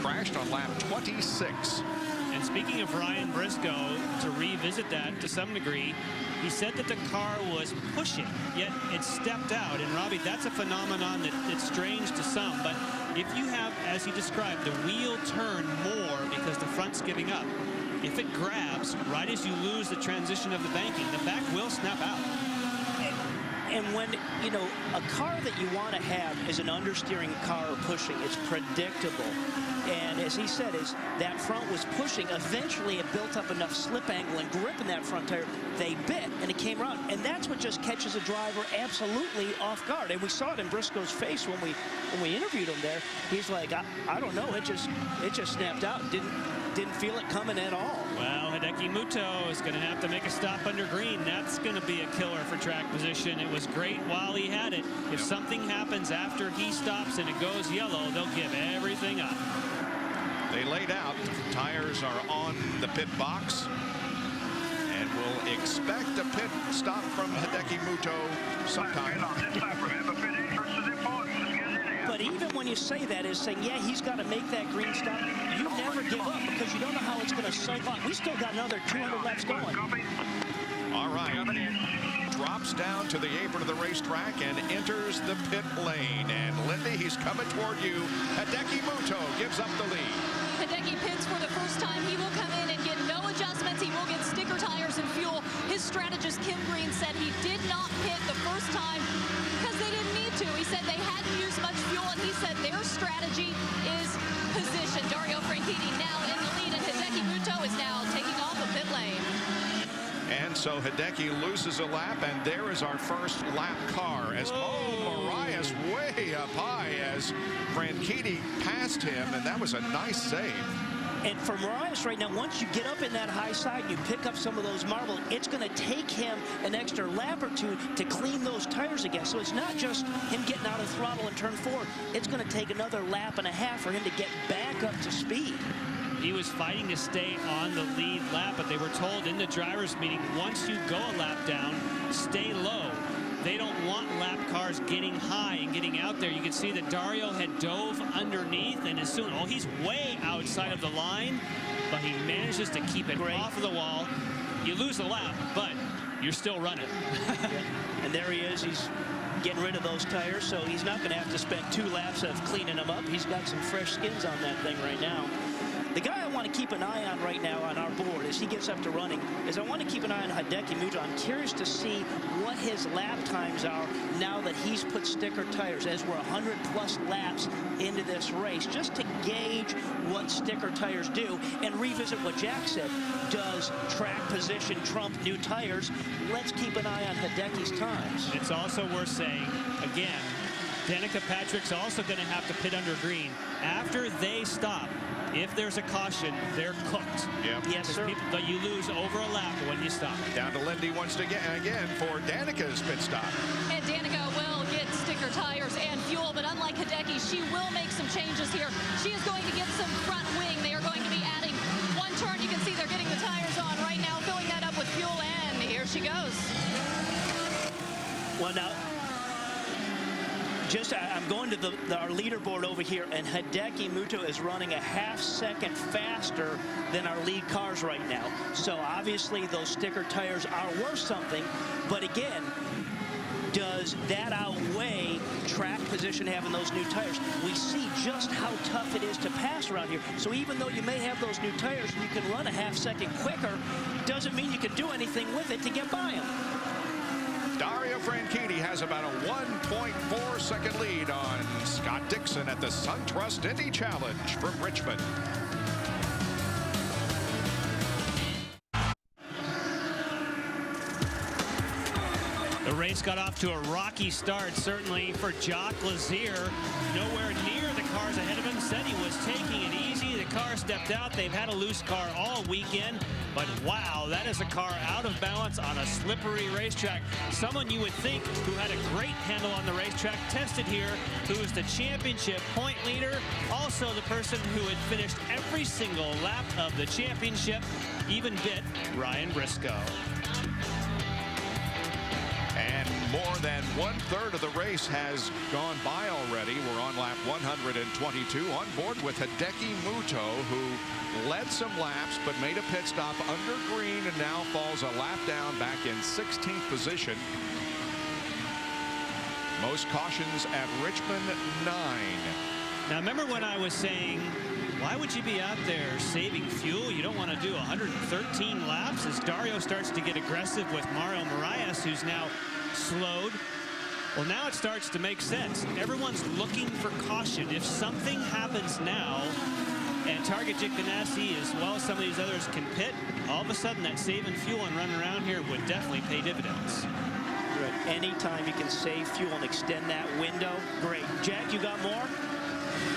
crashed on lap 26. And speaking of Ryan Briscoe, to revisit that to some degree, he said that the car was pushing, yet it stepped out. And Robbie, that's a phenomenon that's strange to some. But if you have, as he described, the wheel turn more because the front's giving up, if it grabs right as you lose the transition of the banking, the back will snap out. And when, you know, a car that you want to have is an understeering car or pushing, it's predictable. And as he said, as that front was pushing, eventually it built up enough slip angle and grip in that front tire, they bit and it came around. And that's what just catches a driver absolutely off guard. And we saw it in Briscoe's face when we interviewed him there. He's like, I don't know, it just snapped out. Didn't feel it coming at all. Well, Hideki Muto is going to have to make a stop under green. That's going to be a killer for track position. It was great while he had it. If something happens after he stops and it goes yellow, they'll give everything up. They laid out. The tires are on the pit box. And we'll expect a pit stop from Hideki Muto sometime. But even when you say that, is saying, yeah, he's got to make that green stop, you never give up because you don't know how it's going to cycle on. We still got another 200 laps going. All right. Drops down to the apron of the racetrack and enters the pit lane. And Lindy, he's coming toward you. Hideki Muto gives up the lead. Hideki pits for the first time. He will come in and get no adjustments. He will get sticker tires and fuel. His strategist, Kim Green, said he did not pit the first time because they didn't need to. He said they hadn't used much fuel, and he said their strategy is position. Dario Franchitti now in the lead, and Hideki Muto is now taking off the pit lane. And so Hideki loses a lap, and there is our first lap car as Marias way up high as Franchitti passed him, and that was a nice save. And for Marias right now, once you get up in that high side, you pick up some of those marbles, it's going to take him an extra lap or two to clean those tires again. So it's not just him getting out of throttle in turn 4. It's going to take another lap and a half for him to get back up to speed. He was fighting to stay on the lead lap, but they were told in the driver's meeting, once you go a lap down, stay low. They don't want lap cars getting high and getting out there. You can see that Dario had dove underneath, and as soon, he's way outside of the line, but he manages to keep it off of the wall. You lose a lap, but you're still running. And there he is. He's getting rid of those tires, so he's not going to have to spend 2 laps of cleaning them up. He's got some fresh skins on that thing right now. The guy I want to keep an eye on right now on our board as he gets up to running is I want to keep an eye on Hideki Muto. I'm curious to see what his lap times are now that he's put sticker tires, as we're 100+ laps into this race, just to gauge what sticker tires do and revisit what Jack said. Does track position trump new tires? Let's keep an eye on Hideki's times. It's also worth saying, again, Danica Patrick's also going to have to pit under green. After they stop, if there's a caution, they're cooked. Yep. Yes, sir. But you lose over a lap when you stop. Down to Lindy once again for Danica's pit stop. And Danica will get sticker tires and fuel, but unlike Hideki, she will make some changes here. She is going to get some front wing. They are going to be adding one turn. You can see they're getting the tires on right now, filling that up with fuel, and here she goes. Well, now, I'm going to our leaderboard over here, and Hideki Muto is running a half-second faster than our lead cars right now. So obviously those sticker tires are worth something, but again, does that outweigh track position having those new tires? We see just how tough it is to pass around here. So even though you may have those new tires and you can run a half-second quicker, doesn't mean you can do anything with it to get by them. Dario Franchitti has about a 1.4-second lead on Scott Dixon at the SunTrust Indy Challenge from Richmond. The race got off to a rocky start, certainly for Jacques Lazier. Nowhere near the cars ahead of him. Said he was taking it easy. The car stepped out. They've had a loose car all weekend. But wow, that is a car out of balance on a slippery racetrack. Someone you would think who had a great handle on the racetrack tested here, who was the championship point leader, also the person who had finished every single lap of the championship, even bit Ryan Briscoe. And more than 1/3 of the race has gone by already. We're on lap 122 on board with Hideki Muto, who led some laps but made a pit stop under green and now falls a lap down back in 16th position. Most cautions at Richmond, 9. Now remember when I was saying, why would you be out there saving fuel? You don't want to do 113 laps as Dario starts to get aggressive with Mario Marias, who's now slowed. Well, now it starts to make sense. Everyone's looking for caution. If something happens now, and Target Jake Ganassi, as well as some of these others, can pit, all of a sudden that saving fuel and running around here would definitely pay dividends. Good. Anytime you can save fuel and extend that window, great. Jack, you got more?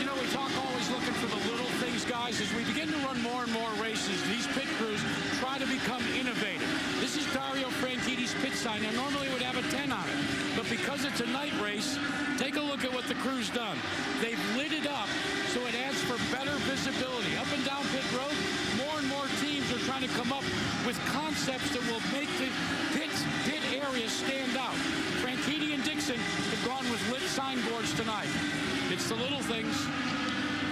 You know, we talk always looking for the little things, guys. As we begin to run more and more races, these pit crews try to become innovative. This is Dario Franchitti's pit sign. Now, normally it would have a 10 on it, but because it's a night race, take a look at what the crew's done. They've lit it up so it adds for better visibility. Up and down pit road, more and more teams are trying to come up with concepts that will make the pit area stand out. Franchitti and Dixon have gone with lit signboards tonight. It's the little things.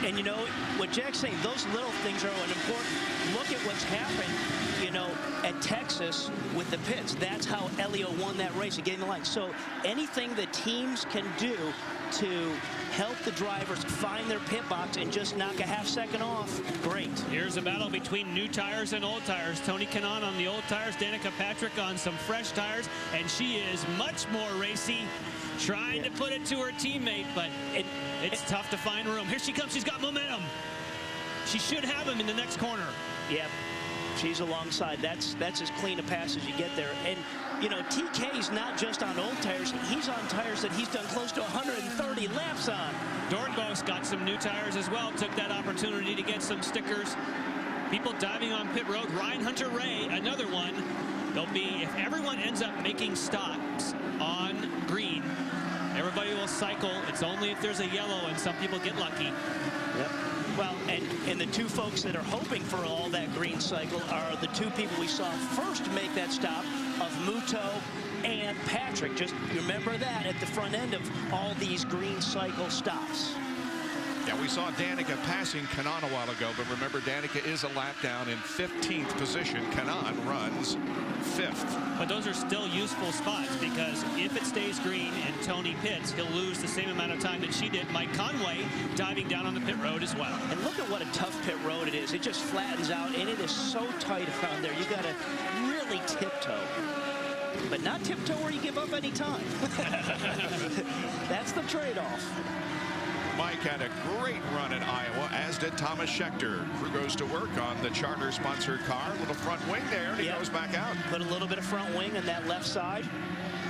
And you know, what Jack's saying, those little things are an important. Look at what's happened, you know, at Texas with the pits. That's how Elio won that race and getting the line. So anything that teams can do to help the drivers find their pit box and just knock a half second off, great. Here's a battle between new tires and old tires. Tony Kanaan on the old tires, Danica Patrick on some fresh tires, and she is much more racy, trying to put it to her teammate, but it's tough to find room. Here she comes. She's got momentum. She should have him in the next corner. Yep. She's alongside. That's as clean a pass as you get there. And, you know, TK's not just on old tires. He's on tires that he's done close to 130 laps on. Dornbos got some new tires as well. Took that opportunity to get some stickers. People diving on pit road. Ryan Hunter-Ray, another one. They'll be, if everyone ends up making stops on green, everybody will cycle. It's only if there's a yellow, and some people get lucky. Yep. Well, and the two folks that are hoping for all that green cycle are the two people we saw first make that stop of Muto and Patrick. Just remember that at the front end of all these green cycle stops. Yeah, we saw Danica passing Kanaan a while ago, but remember, Danica is a lap down in 15th position. Kanaan runs 5th. But those are still useful spots, because if it stays green and Tony pits, he'll lose the same amount of time that she did. Mike Conway diving down on the pit road as well. And look at what a tough pit road it is. It just flattens out, and it is so tight around there. You got to really tiptoe. But not tiptoe where you give up any time. That's the trade-off. Mike had a great run in Iowa, as did Thomas Schechter. Crew goes to work on the charter-sponsored car. Little front wing there, and he goes back out. Put a little bit of front wing on that left side.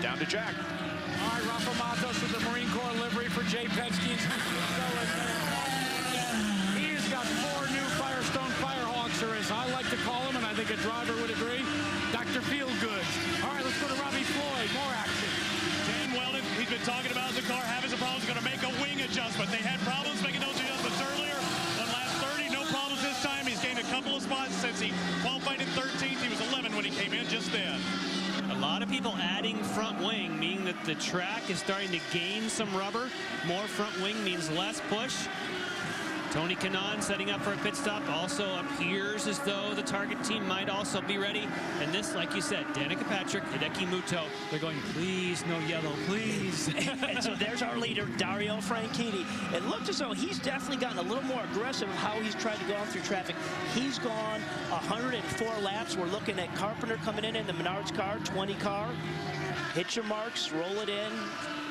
Down to Jack. All right, Rafa Matos with the Marine Corps livery for Jay Penske. He has got 4 new Firestone Firehawks, or as I like to call him, and I think a driver would agree, Dr. Feelgood. All right, let's go to Robbie Floyd. More action. Dan Weldon, he's been talking about the car having some problems. Going to make a wing adjustment. They had problems making those adjustments earlier. On lap 30, no problems this time. He's gained a couple of spots since he qualified in 13th. He was 11 when he came in just then. A lot of people adding front wing, meaning that the track is starting to gain some rubber. More front wing means less push. Tony Kanaan setting up for a pit stop. Also appears as though the Target team might also be ready. And this, like you said, Danica Patrick, Hideki Muto, they're going, please, no yellow, please. And so there's our leader, Dario Franchitti. It looked as though he's definitely gotten a little more aggressive in how he's tried to go through traffic. He's gone 104 laps. We're looking at Carpenter coming in the Menards car, 20 car. Hit your marks, roll it in.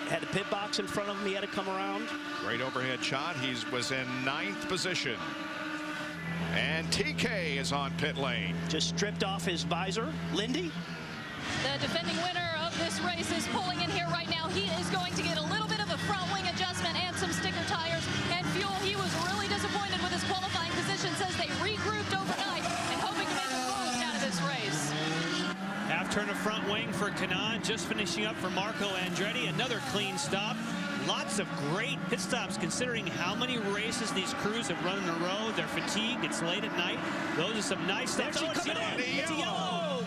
Had the pit box in front of him. He had to come around. Great overhead shot. He was in 9th position. And TK is on pit lane. Just stripped off his visor. Lindy? The defending winner of this race is pulling in here right now. He is going to get a little bit of a front wing adjustment and some sticker tires and fuel. He was really disappointed with his qualifying position. Says they regrouped overnight and hoping to make the most out of this race. Half turn of front wing for Kanaan, just finishing up for Marco Andretti. Another clean stop. Lots of great pit stops considering how many races these crews have run in a row. They're fatigued. It's late at night. Those are some nice stops. Oh, it's yellow. It's a yellow.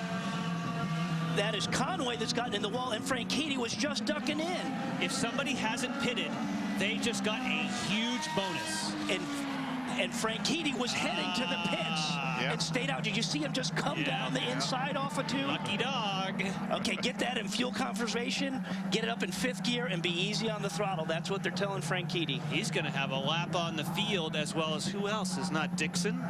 That is Conway that's gotten in the wall, and Franchitti was just ducking in. If somebody hasn't pitted, they just got a huge bonus. And Franchitti was heading to the pits and stayed out. Did you see him just come down the inside off of 2? Lucky dog. Okay, get that in fuel conservation, get it up in 5th gear, and be easy on the throttle. That's what they're telling Franchitti. He's going to have a lap on the field, as well as who else is not Dixon?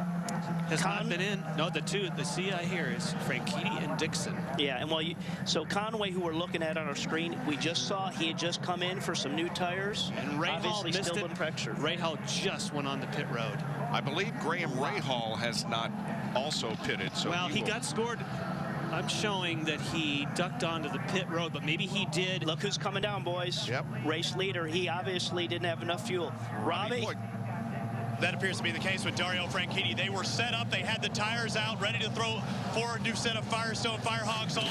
has not been in. No, the CI here is Franchitti and Dixon. Yeah, and so Conway, who we're looking at on our screen, we just saw he had just come in for some new tires. And Rahal missed still it. been pressured. Rahal just went on the pit road. I believe Graham Rahal has not also pitted. So well, he got scored. I'm showing that he ducked onto the pit road, but maybe he did. Look who's coming down, boys. Yep. Race leader. He obviously didn't have enough fuel. Robbie? That appears to be the case with Dario Franchitti. They were set up. They had the tires out, ready to throw for a new set of Firestone Firehawks on.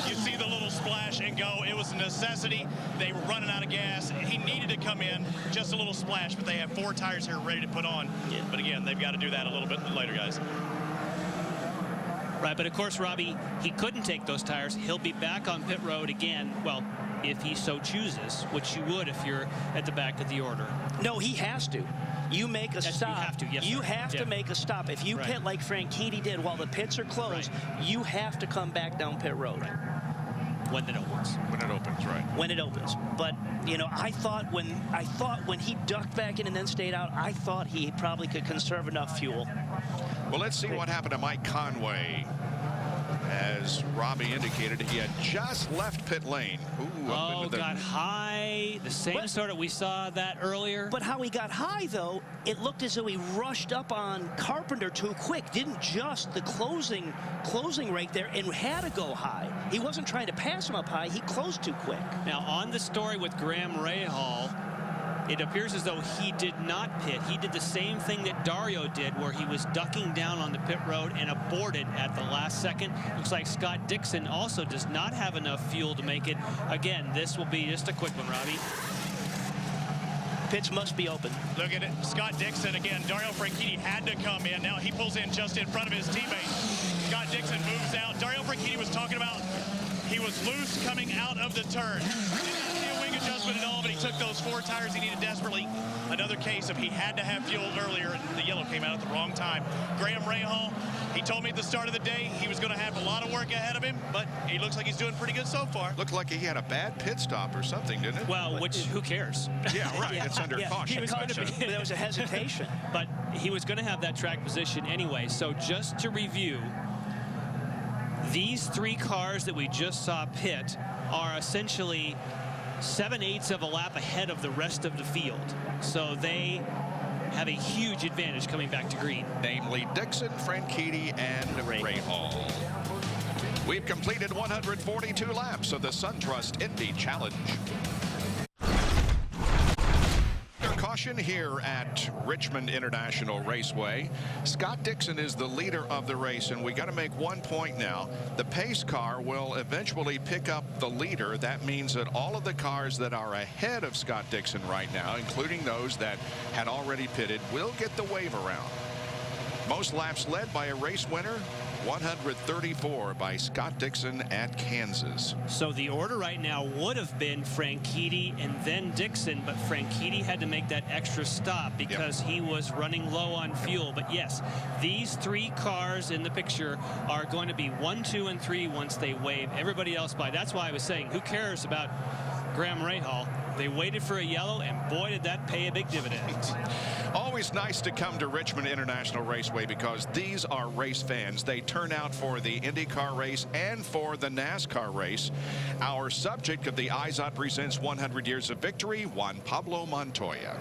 You see the little splash and go. It was a necessity. They were running out of gas. He needed to come in, just a little splash, but they have 4 tires here ready to put on. Yeah. But again, they've got to do that a little bit later, guys. Right, but of course, Robbie, he couldn't take those tires. He'll be back on pit road again, well, if he so chooses, which you would if you're at the back of the order. No, he has to. You make a stop. You have to, yes, you sir. have to make a stop. If you pit like Franchitti did while the pits are closed, you have to come back down pit road. When it opens. When it opens, right. When it opens. But, you know, I thought when he ducked back in and then stayed out, I thought he probably could conserve enough fuel. Well, let's see what happened to Mike Conway. As Robbie indicated, he had just left pit lane. Ooh, got high. The same sort of, we saw that earlier. But how he got high, though, it looked as though he rushed up on Carpenter too quick. Didn't just the closing rate there and had to go high. He wasn't trying to pass him up high. He closed too quick. Now, on the story with Graham Rahal, it appears as though he did not pit. He did the same thing that Dario did, where he was ducking down on the pit road and aborted at the last second. Looks like Scott Dixon also does not have enough fuel to make it. Again, this will be just a quick one, Robbie. Pits must be open. Look at it. Scott Dixon again. Dario Franchitti had to come in. Now he pulls in just in front of his teammate. Scott Dixon moves out. Dario Franchitti was talking about he was loose coming out of the turn. Adjustment at all, but he took those 4 tires he needed desperately. Another case of he had to have fuel earlier, and the yellow came out at the wrong time. Graham Rahal, he told me at the start of the day he was going to have a lot of work ahead of him, but he looks like he's doing pretty good so far. Looked like he had a bad pit stop or something, didn't it? Well, who cares? Yeah, right. It's under caution. He was going to be, there was a hesitation. But he was going to have that track position anyway. So just to review, these 3 cars that we just saw pit are essentially 7/8 of a lap ahead of the rest of the field. So they have a huge advantage coming back to green. Namely Dixon, Franchitti, and Rahal. We've completed 142 laps of the SunTrust Indy Challenge. Caution here at Richmond International Raceway. Scott Dixon is the leader of the race, and we got to make 1 point now. The pace car will eventually pick up the leader. That means that all of the cars that are ahead of Scott Dixon right now, including those that had already pitted, will get the wave around. Most laps led by a race winner, 134 by Scott Dixon at Kansas. So the order right now would have been Franchitti and then Dixon, but Franchitti had to make that extra stop because he was running low on fuel. But yes, these 3 cars in the picture are going to be 1, 2, and 3 once they wave everybody else by. That's why I was saying, who cares about Graham Rahal? They waited for a yellow, and boy, did that pay a big dividend. Always nice to come to Richmond International Raceway because these are race fans. They turn out for the Indycar race and for the NASCAR race. Our subject of the IZOT Presents 100 Years of Victory, Juan Pablo Montoya.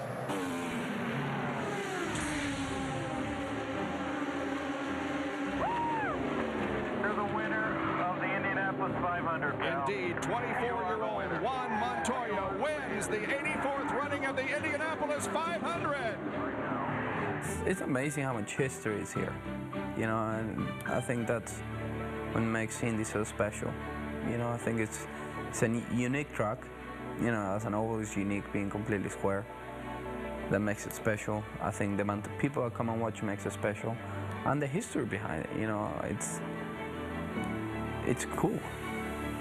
You're the winner of the Indianapolis 500. Indeed, 24-year-old Juan Montoya wins the 84th running of the Indianapolis 500. It's amazing how much history is here, you know, and I think that's what makes Indy so special. You know, I think it's a unique track, you know, as an oval is unique, being completely square. That makes it special. I think the amount of people that come and watch makes it special, and the history behind it, you know, it's cool.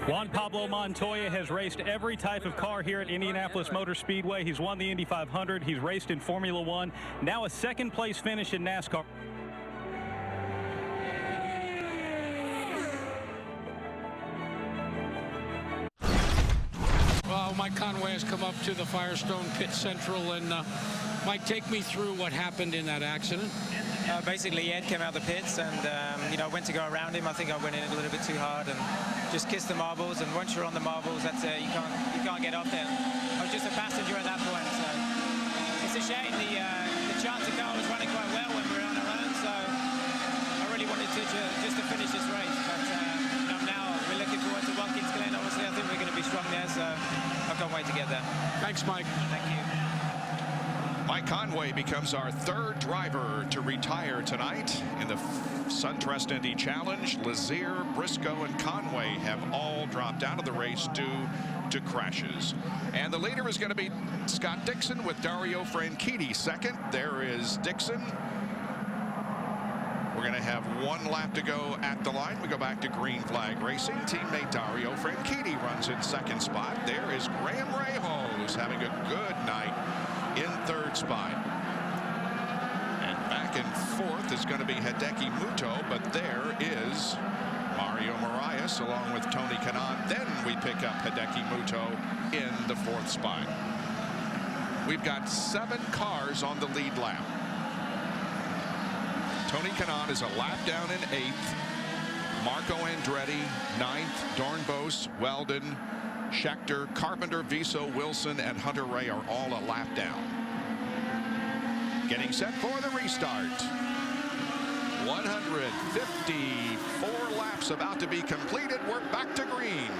Juan Pablo Montoya has raced every type of car here at Indianapolis Motor Speedway. He's won the Indy 500. He's raced in Formula One. Now a second-place finish in NASCAR. Well, Mike Conway has come up to the Firestone Pit Central, and Mike, take me through what happened in that accident. Basically, Ed came out the pits, and you know, I went to go around him. I think I went in a little bit too hard and just kissed the marbles. And once you're on the marbles, that's you can't get off there. I was just a passenger at that point, so it's a shame. The charter car was running quite well when we were on our own, so I really wanted to just to finish this race. But you know, now we're looking forward to Watkins Glen. Obviously, I think we're going to be strong there, so I can't wait to get there. Thanks, Mike. Thank you. Mike Conway becomes our third driver to retire tonight in the SunTrust Indy Challenge. Lazier, Briscoe, and Conway have all dropped out of the race due to crashes. And the leader is going to be Scott Dixon with Dario Franchitti second. There is Dixon. We're going to have one lap to go at the line. We go back to green flag racing. Teammate Dario Franchitti runs in second spot. There is Graham Rahal, who's having a good night in third spot. And back and forth is going to be Hideki Muto, but there is Mario Moraes along with Tony Kanaan. Then we pick up Hideki Muto in the fourth spot. We've got 7 cars on the lead lap. Tony Kanaan is a lap down in 8th. Marco Andretti 9th. Dornbos, Weldon, Scheckter, Carpenter, Viso, Wilson, and Hunter Ray are all a lap down. Getting set for the restart. 154 laps about to be completed. We're back to green.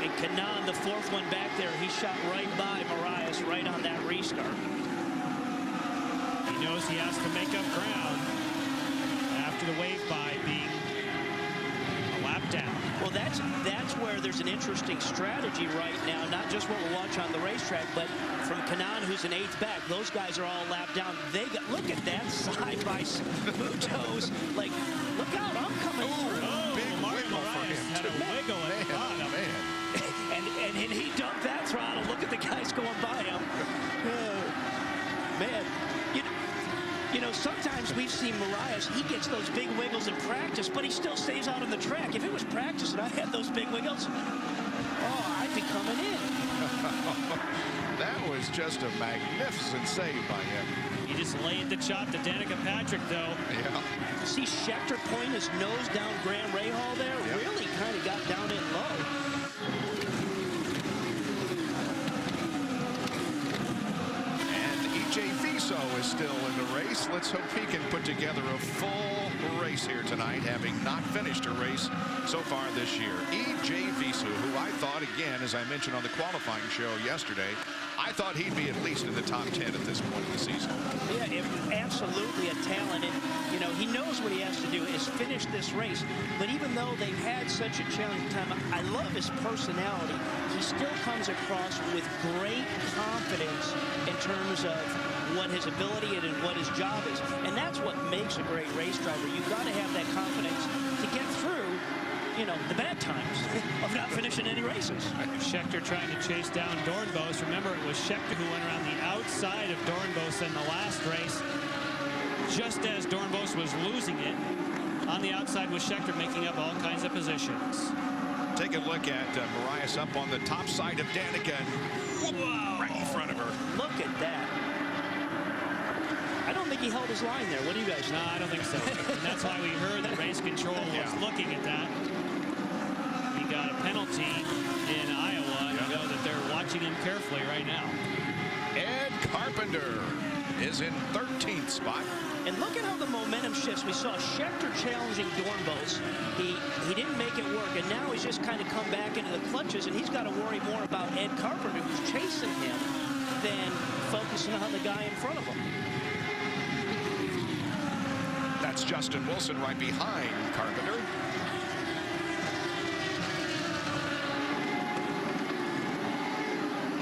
And Kanaan, the fourth one back there, he shot right by Moraes right on that restart. He knows he has to make up ground after the wave by being a lap down. Well, that's where there's an interesting strategy right now, not just what we're watching on the racetrack, but from Kanaan, who's an 8th back. Those guys are all lap down. They got, look at that side by Muto's. Like, look out, I'm coming through. Big wiggle for him. Had a wiggle at the bottom. and he dumped that throttle. Look at the guys going by him. Man, you know, sometimes we've seen Moraes, he gets those big wiggles in practice, but he still stays out on the track. If it was practice and I had those big wiggles, oh, I'd be coming in. That was just a magnificent save by him. He just laid the chop to Danica Patrick, though. Yeah. See Scheckter point his nose down Graham Rahal there. Yep. Really kind of got down in low. Viso is still in the race. Let's hope he can put together a full race here tonight, having not finished a race so far this year. E.J. Viso, who I thought, again, as I mentioned on the qualifying show yesterday, I thought he'd be at least in the top 10 at this point in the season. Yeah, absolutely a talent. And, you know, he knows what he has to do is finish this race. But even though they've had such a challenging time, I love his personality. He still comes across with great confidence in terms of what his ability and what his job is. And that's what makes a great race driver. You've got to have that confidence to get through, you know, the bad times of not finishing any races. Scheckter trying to chase down Dornbos. Remember, it was Scheckter who went around the outside of Dornbos in the last race. Just as Dornbos was losing it, on the outside was Scheckter making up all kinds of positions. Take a look at Moraes up on the top side of Danica. Whoa, right in front of her. Look at that. I don't think he held his line there. What do you guys think? No, I don't think so. And that's why we heard that race control was looking at that. He got a penalty in Iowa. You know that they're watching him carefully right now. Ed Carpenter is in 13th spot. And look at how the momentum shifts. We saw Scheckter challenging Dornbos. He didn't make it work, and now he's just kind of come back into the clutches, and he's got to worry more about Ed Carpenter, who's chasing him, than focusing on the guy in front of him. That's Justin Wilson right behind Carpenter.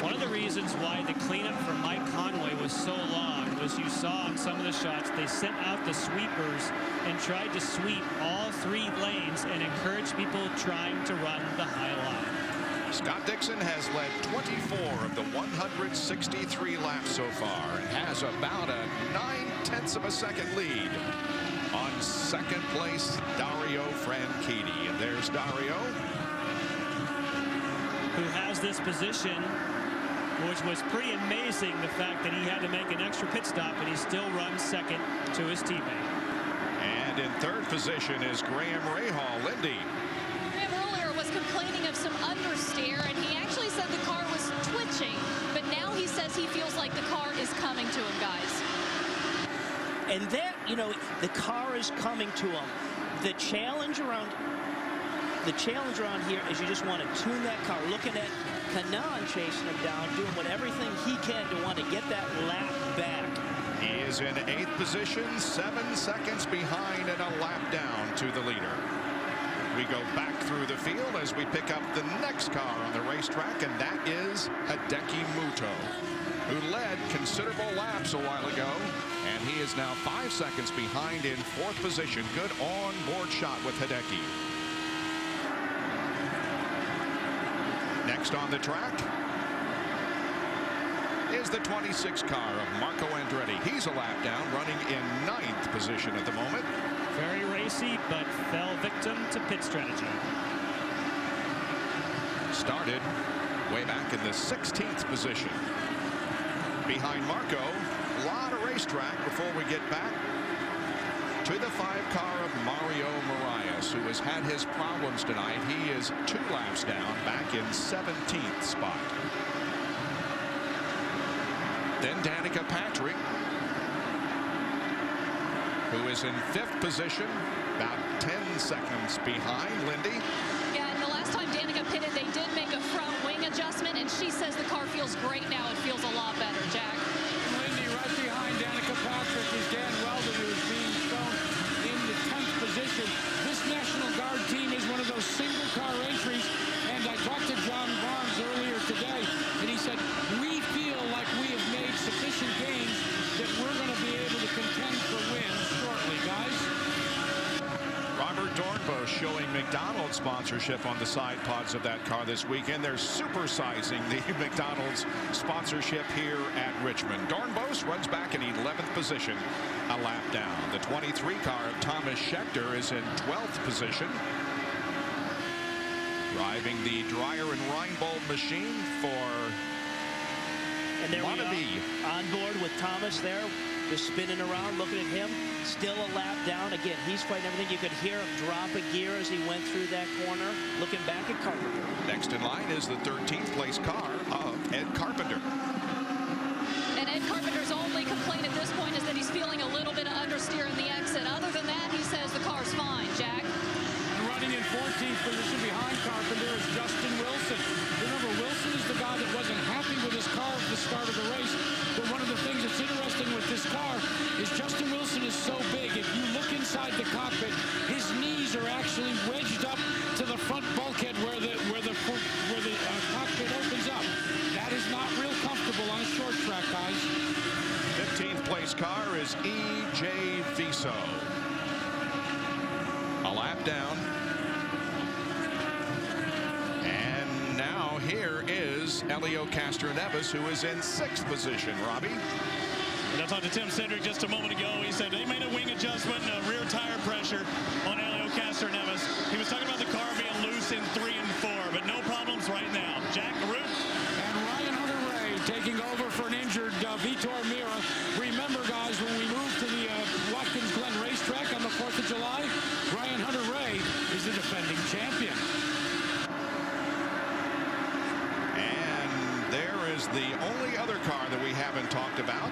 One of the reasons why the cleanup for Mike Conway was so long was you saw in some of the shots they sent out the sweepers and tried to sweep all 3 lanes and encourage people trying to run the high line. Scott Dixon has led 24 of the 163 laps so far and has about a 9/10 of a second lead on second place Dario Franchitti. And there's Dario, who has this position, which was pretty amazing, the fact that he had to make an extra pit stop and he still runs second to his teammate. And in third position is Graham Rahal. Lindy. Graham earlier was complaining of some understeer, and he actually said the car was twitching, but now he says he feels like the car is coming to him, guys. And that, you know, the car is coming to him. The challenge around here is you just want to tune that car. Looking at Kanaan chasing him down, doing everything he can to want to get that lap back. He is in 8th position, 7 seconds behind and a lap down to the leader. We go back through the field as we pick up the next car on the racetrack, and that is Hideki Muto, who led considerable laps a while ago, and he is now 5 seconds behind in 4th position. Good on-board shot with Hideki. Next on the track is the 26 car of Marco Andretti. He's a lap down, running in 9th position at the moment. Very racy, but fell victim to pit strategy. Started way back in the 16th position. Behind Marco, a lot of racetrack before we get back to the 5 car of Mario Moraes, who has had his problems tonight. He is 2 laps down, back in 17th spot. Then Danica Patrick, who is in 5th position, about 10 seconds behind. Lindy. Yeah, and the last time Danica pitted, they did make a front wing adjustment, and she says the car feels great now. It feels a lot better, Jack. Lindy, right behind Danica Patrick is Dan Weldon, who is being shown in the 10th position. This National Guard team is one of those single car entries, and I talked to John Barnes earlier today, and he said, we feel like we have made sufficient gains that we're going to be able to contend for wins shortly, guys. Robert Dornbos showing McDonald's sponsorship on the side pods of that car this weekend. They're supersizing the McDonald's sponsorship here at Richmond. Dornbos runs back in 11th position, a lap down. The 23 car of Thomas Schechter is in 12th position. Driving the Dreyer and Reinbold machine for And there Wannabe. we are on board with Thomas there, just spinning around, looking at him. Still a lap down. Again, he's fighting everything. You could hear him drop a gear as he went through that corner, looking back at Carpenter. Next in line is the 13th place car of Ed Carpenter. And Ed Carpenter's only complaint at this point is that he's feeling a little bit of understeer in the exit. Other than that, he says the car's fine, Jack. And running in 14th position behind Carpenter is Justin Wilson. Remember, Wilson is the guy that wasn't happy with his car at the start of the race. But one of the things that's interesting with this car is Justin Wilson is so big. If you look inside the cockpit, his knees are actually wedged up to the front bulkhead where the cockpit opens up. That is not real comfortable on a short track, guys. 15th place car is E.J. Viso. A lap down. And now here is Elio Castroneves, who is in 6th position. Robbie? And I talked to Tim Cedric just a moment ago. He said they made a wing adjustment, rear tire pressure on Elio Castroneves. He was talking about the car being loose in 3 and 4, but no problems right now. Jack, Root. And Ryan Hunter-Reay taking over for an injured Vitor Mira. Remember, guys, when we moved to the Watkins Glen racetrack on the 4th of July, Ryan Hunter-Reay is the defending champion. And there is the only other car that we haven't talked about.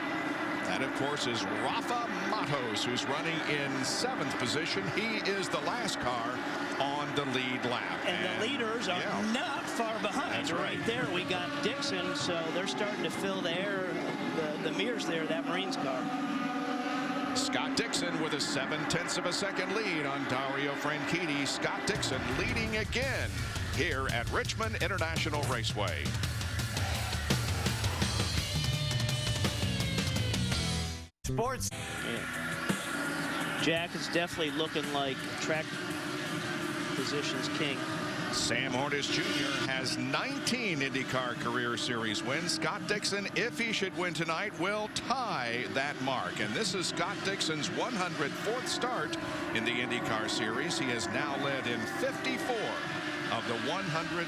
That, of course, is Rafa Matos, who's running in 7th position. He is the last car on the lead lap. And the leaders are not far behind. That's right. There we got Dixon, so they're starting to fill the air, the mirrors there, that Marines car. Scott Dixon with a 0.7 of a second lead on Dario Franchitti. Scott Dixon leading again here at Richmond International Raceway. Sports. Yeah. Jack is definitely looking like track positions king. Sam Hornish Jr. has 19 IndyCar Career Series wins. Scott Dixon, if he should win tonight, will tie that mark. And this is Scott Dixon's 104th start in the IndyCar Series. He has now led in 54 of the 104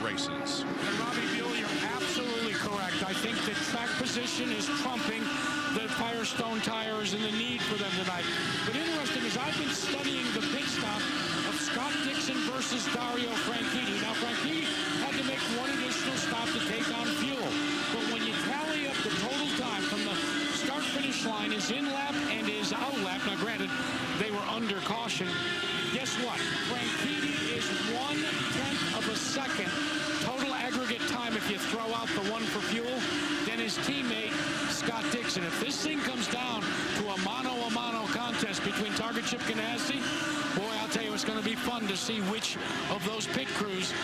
races. And Robbie Buell, you're absolutely correct. I think the track position is trumping the Firestone tires and the need for them tonight. But interesting is I've been studying the pit stop of Scott Dixon versus Dario Franchitti. Now, Franchitti had to make one additional stop to take on fuel. But when you tally up the total time from the start-finish line, is in lap and is out lap. Now, granted, they were under caution. Guess what? Franchitti is 1/10 of a second total aggregate time if you throw out the one for fuel than his teammate Scott Dixon. If this thing comes down to a mano-a-mano contest between Target Chip Ganassi, boy, I'll tell you, it's going to be fun to see which of those pit crews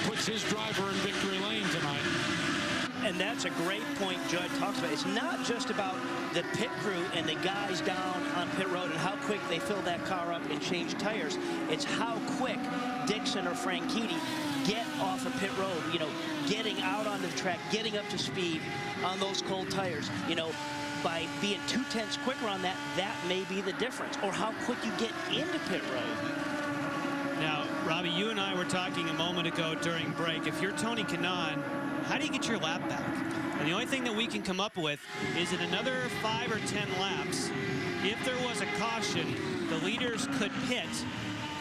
puts his driver in victory lane tonight. And that's a great point Judd talks about. It's not just about the pit crew and the guys down on pit road and how quick they fill that car up and change tires. It's how quick Dixon or Franchitti get off of pit road, you know, getting out onto the track, getting up to speed on those cold tires. You know, by being 2/10 quicker on that, that may be the difference. Or how quick you get into pit road. Now, Robbie, you and I were talking a moment ago during break. If you're Tony Kanaan, how do you get your lap back? And the only thing that we can come up with is in another 5 or 10 laps, if there was a caution, the leaders could pit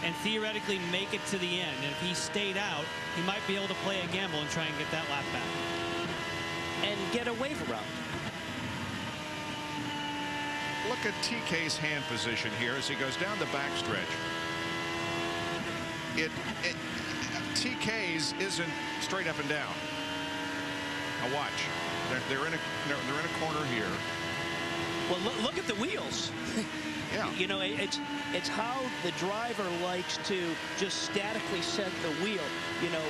and theoretically make it to the end. And if he stayed out, he might be able to play a gamble and try and get that lap back. And get a wave around. Look at TK's hand position here as he goes down the backstretch. TK's isn't straight up and down. Now watch. They're in a corner here. Well, look at the wheels. Yeah. You know, it's how the driver likes to just statically set the wheel. You know,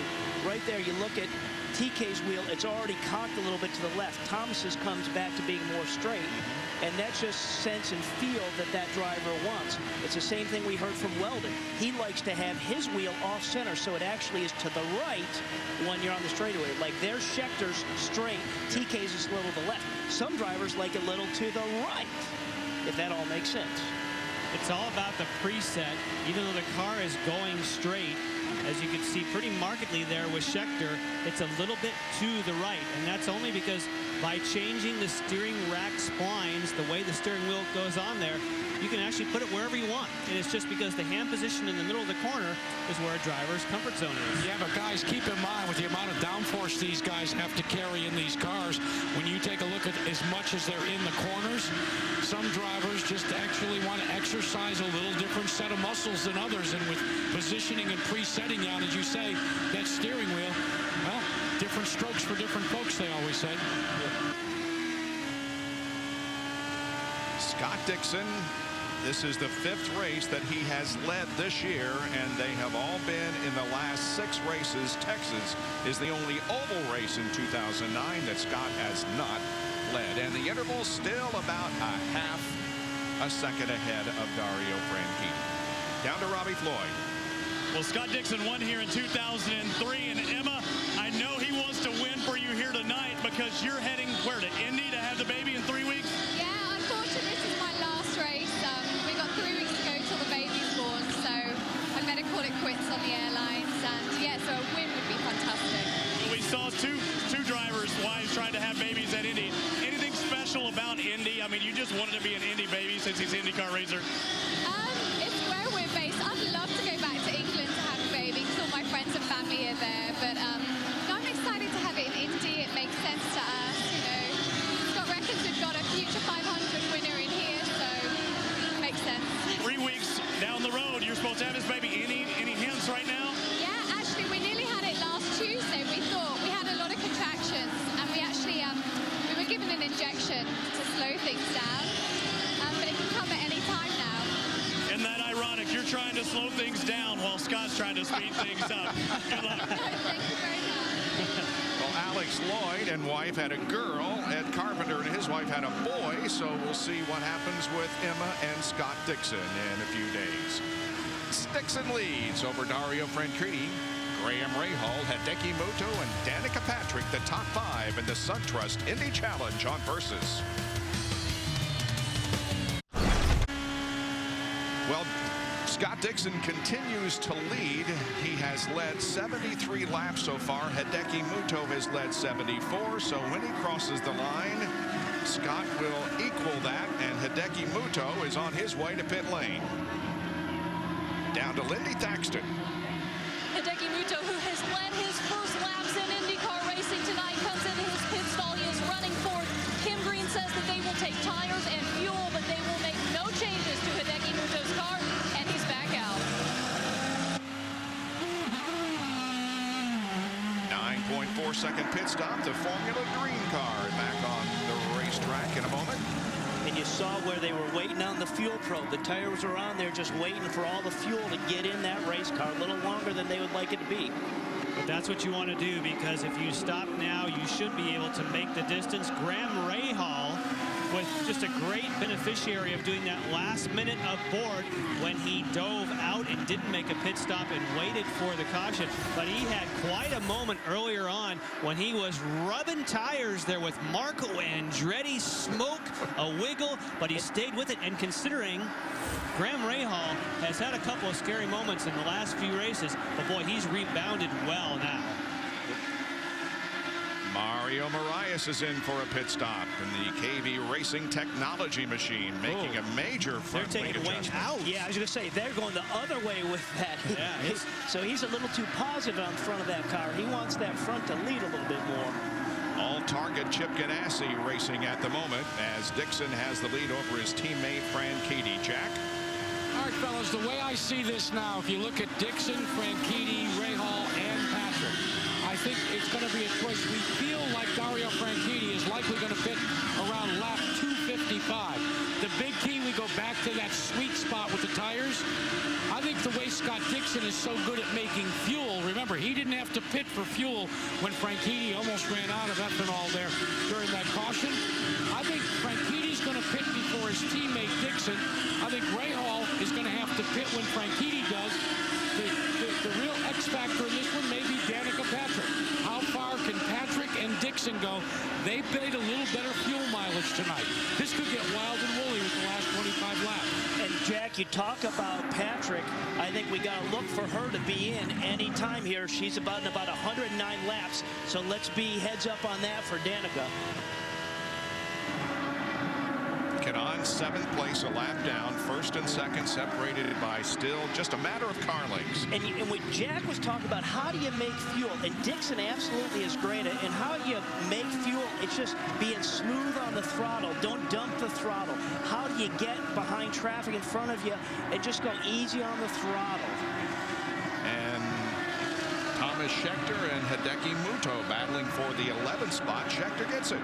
right there, you look at TK's wheel, it's already cocked a little bit to the left. Thomas's comes back to being more straight. And that's just sense and feel that driver wants. It's the same thing we heard from Weldon. He likes to have his wheel off center, so it actually is to the right when you're on the straightaway. Like there's Schechter's straight, TK's is a little to the left. Some drivers like a little to the right, if that all makes sense. It's all about the preset. Even though the car is going straight, as you can see pretty markedly there with Schechter, it's a little bit to the right. And that's only because by changing the steering rack splines, the way the steering wheel goes on there, you can actually put it wherever you want. And it's just because the hand position in the middle of the corner is where a driver's comfort zone is. Yeah, but guys, keep in mind with the amount of downforce these guys have to carry in these cars, when you take a look at as much as they're in the corners, some drivers just actually want to exercise a little different set of muscles than others. And with positioning and presetting out, as you say, that steering wheel, well, different strokes for different folks, they always say. Scott Dixon, this is the 5th race that he has led this year, and they have all been in the last 6 races. Texas is the only oval race in 2009 that Scott has not led, and the interval still about a half a second ahead of Dario Franchitti. Down to Robbie Floyd. Well, Scott Dixon won here in 2003, and Emma, I know he wants to win for you here tonight because you're heading where, to Indy to have the baby in 3 weeks? Yeah, unfortunately, this is my last race. We got 3 weeks to go till the baby's born, so I better call it quits on the airlines. And yeah, so a win would be fantastic. Well, we saw two drivers' wives trying to have babies at Indy. Anything special about Indy? I mean, you just wanted to be an Indy baby since he's an IndyCar racer. It's where we're based. I'd love to go back to England to have a baby because all my friends and family are there. But no, I'm excited to have it in Indy. It makes sense to us. You know, Scott reckons we've got a future 500 winner in here, so it makes sense. 3 weeks down the road, you're supposed to have this baby. Any hints right now? Yeah, actually, we nearly had it last Tuesday. We thought we had a lot of contractions, and we actually we were given an injection to slow things down. But it can come at any time now. Isn't that ironic? You're trying to slow things down while Scott's trying to speed things up. Good luck. Thank you very much. Well, Alex Lloyd and wife had a girl. Ed Carpenter and his wife had a boy. So we'll see what happens with Emma and Scott Dixon in a few days. Dixon leads over Dario Franchitti. Graham Rahal, Hideki Muto, and Danica Patrick, the top 5 in the SunTrust Indy Challenge on Versus. Well, Scott Dixon continues to lead. He has led 73 laps so far. Hideki Muto has led 74. So when he crosses the line, Scott will equal that, and Hideki Muto is on his way to pit lane. Down to Lindy Thaxton. Hideki Muto, who has led his first laps in IndyCar racing tonight, comes into his pit stall. He is running fourth. Kim Green says that they will take tires and fuel, but they will make no changes to Hideki Muto's car, and he's back out. 9.4-second pit stop. The Formula Green car back on the racetrack in a moment. And you saw where they were waiting on the fuel probe. The tires were on there just waiting for all the fuel to get in that race car a little longer than they would like it to be. But that's what you want to do, because if you stop now, you should be able to make the distance. Graham Rahal was just a great beneficiary of doing that last minute aboard when he dove out and didn't make a pit stop and waited for the caution. But he had quite a moment earlier on when he was rubbing tires there with Marco Andretti. Smoke, a wiggle, but he stayed with it. And considering Graham Rahal has had a couple of scary moments in the last few races, but boy, he's rebounded well now. Mario Moraes is in for a pit stop in the KV Racing Technology machine, making a major front wing adjustment. Out. Yeah, I was going to say, they're going the other way with that. Yeah, so he's a little too positive on the front of that car. He wants that front to lead a little bit more. All target Chip Ganassi racing at the moment as Dixon has the lead over his teammate Franchitti. Jack? All right, fellas, the way I see this now, if you look at Dixon, Franchitti, Rahal, and Patrick, I think it's going to be a choice. We feel like Dario Franchitti is likely going to pit around lap 255. The big key, we go back to that sweet spot with the tires. I think the way Scott Dixon is so good at making fuel, remember, he didn't have to pit for fuel when Franchitti almost ran out of ethanol there during that caution. I think Franchitti's going to pit before his teammate Dixon. I think Rahal is going to have to pit when Franchitti does. The real X factor in this one may be Danica Patrick. How far can Patrick and Dixon go? They made a little better fuel mileage tonight. This could get wild and woolly with the last 25 laps. And Jack, you talk about Patrick. I think we got to look for her to be in any time here. She's in about 109 laps. So let's be heads up on that for Danica. On 7th place, a lap down, first and second separated by still just a matter of car lengths. And when Jack was talking about how do you make fuel, and Dixon absolutely is great at, and how you make fuel, it's just being smooth on the throttle. Don't dump the throttle. How do you get behind traffic in front of you and just go easy on the throttle? And Thomas Scheckter and Hideki Muto battling for the 11th spot. Scheckter gets it.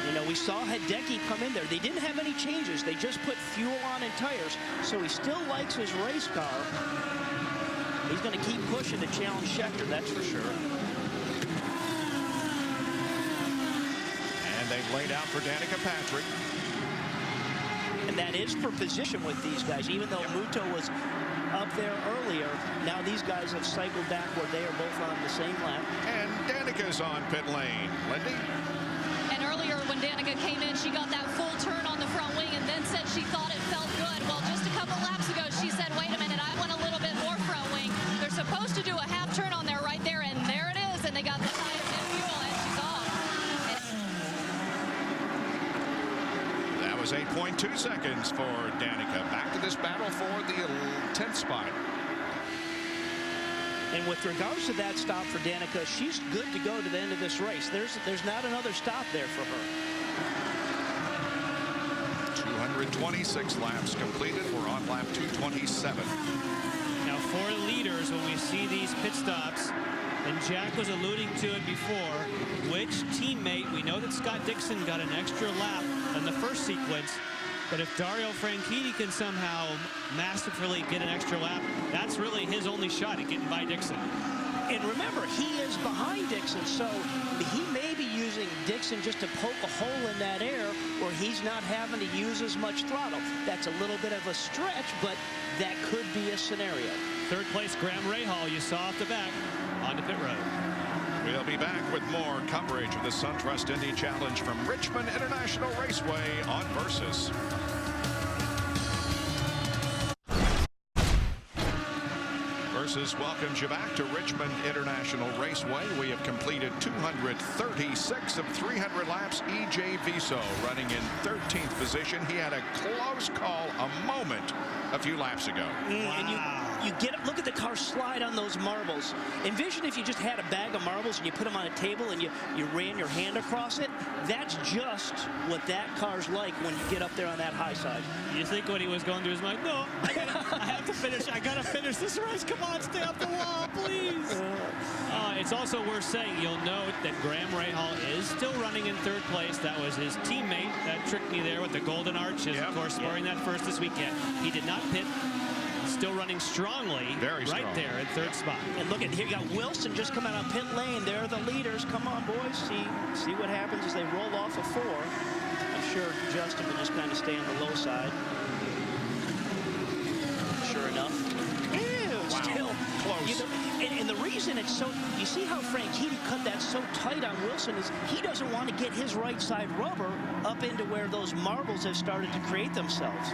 You know, we saw Hideki come in there. They didn't have any changes. They just put fuel on and tires. So he still likes his race car. He's going to keep pushing to challenge Scheckter, that's for sure. And they've laid out for Danica Patrick. And that is for position with these guys. Even though Muto was up there earlier, now these guys have cycled back where they are both on the same lap. And Danica's on pit lane. Lindy? And earlier when Danica came in, she got that full turn on the front wing and then said she thought it felt good. Well, just a couple laps ago, she said, wait a minute, I want a little bit more front wing. They're supposed to do a half turn on there right there, and there it is. And they got the tires and fuel, and she's off. That was 8.2 seconds for Danica. Back to this battle for the 10th spot. And with regards to that stop for Danica, she's good to go to the end of this race. There's not another stop there for her. 226 laps completed. We're on lap 227. Now for the leaders, when we see these pit stops, and Jack was alluding to it before, which teammate, we know that Scott Dixon got an extra lap in the first sequence, but if Dario Franchitti can somehow masterfully get an extra lap, that's really his only shot at getting by Dixon. And remember, he is behind Dixon, so he may be using Dixon just to poke a hole in that air where he's not having to use as much throttle. That's a little bit of a stretch, but that could be a scenario. Third place, Graham Rahal, you saw off the back, onto pit road. We'll be back with more coverage of the SunTrust Indy Challenge from Richmond International Raceway on Versus. Versus welcomes you back to Richmond International Raceway. We have completed 236 of 300 laps. E.J. Viso running in 13th position. He had a close call a moment a few laps ago. And you get it. Look at the car slide on those marbles. Envision if you just had a bag of marbles and you put them on a table and you ran your hand across it. That's just what that car's like when you get up there on that high side. You think when he was going through his mind, no, I have to finish. I got to finish this race. Come on, stay up the wall, please. It's also worth saying, you'll note that Graham Rahal is still running in 3rd place. That was his teammate that tricked me there with the golden arches, of course, scoring that first this weekend. He did not pit. Still running strongly, right strong. There in 3rd spot. And look at here, you got Wilson just coming out of pit lane. They're the leaders. Come on, boys. See what happens as they roll off of 4. I'm sure Justin will just kind of stay on the low side. Sure enough. Still close. And the reason it's so, you see how Franchitti cut that so tight on Wilson is he doesn't want to get his right side rubber up into where those marbles have started to create themselves.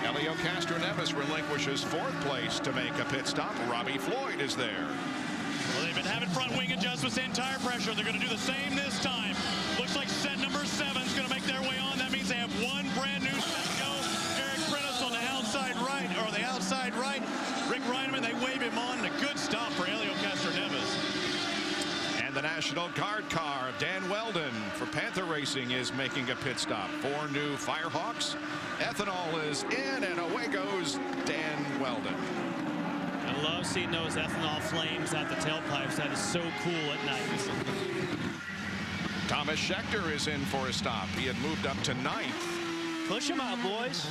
Elio Castroneves relinquishes 4th place to make a pit stop. Robbie Floyd is there. Well, they've been having front wing adjustments and tire pressure. They're going to do the same this time. Looks like set number 7 is going to make their way on. That means they have one brand new set to go. Eric Prentice on the outside right, or the outside right. Rick Reineman, they wave him on. A good stop for Elio Castroneves. And the National Guard car of Dan Weldon for Panther Racing is making a pit stop. 4 new Firehawks. Ethanol is in, and away goes Dan Weldon. I love seeing those ethanol flames out the tailpipes. That is so cool at night. Thomas Schechter is in for a stop. He had moved up to 9th. Push him out, boys.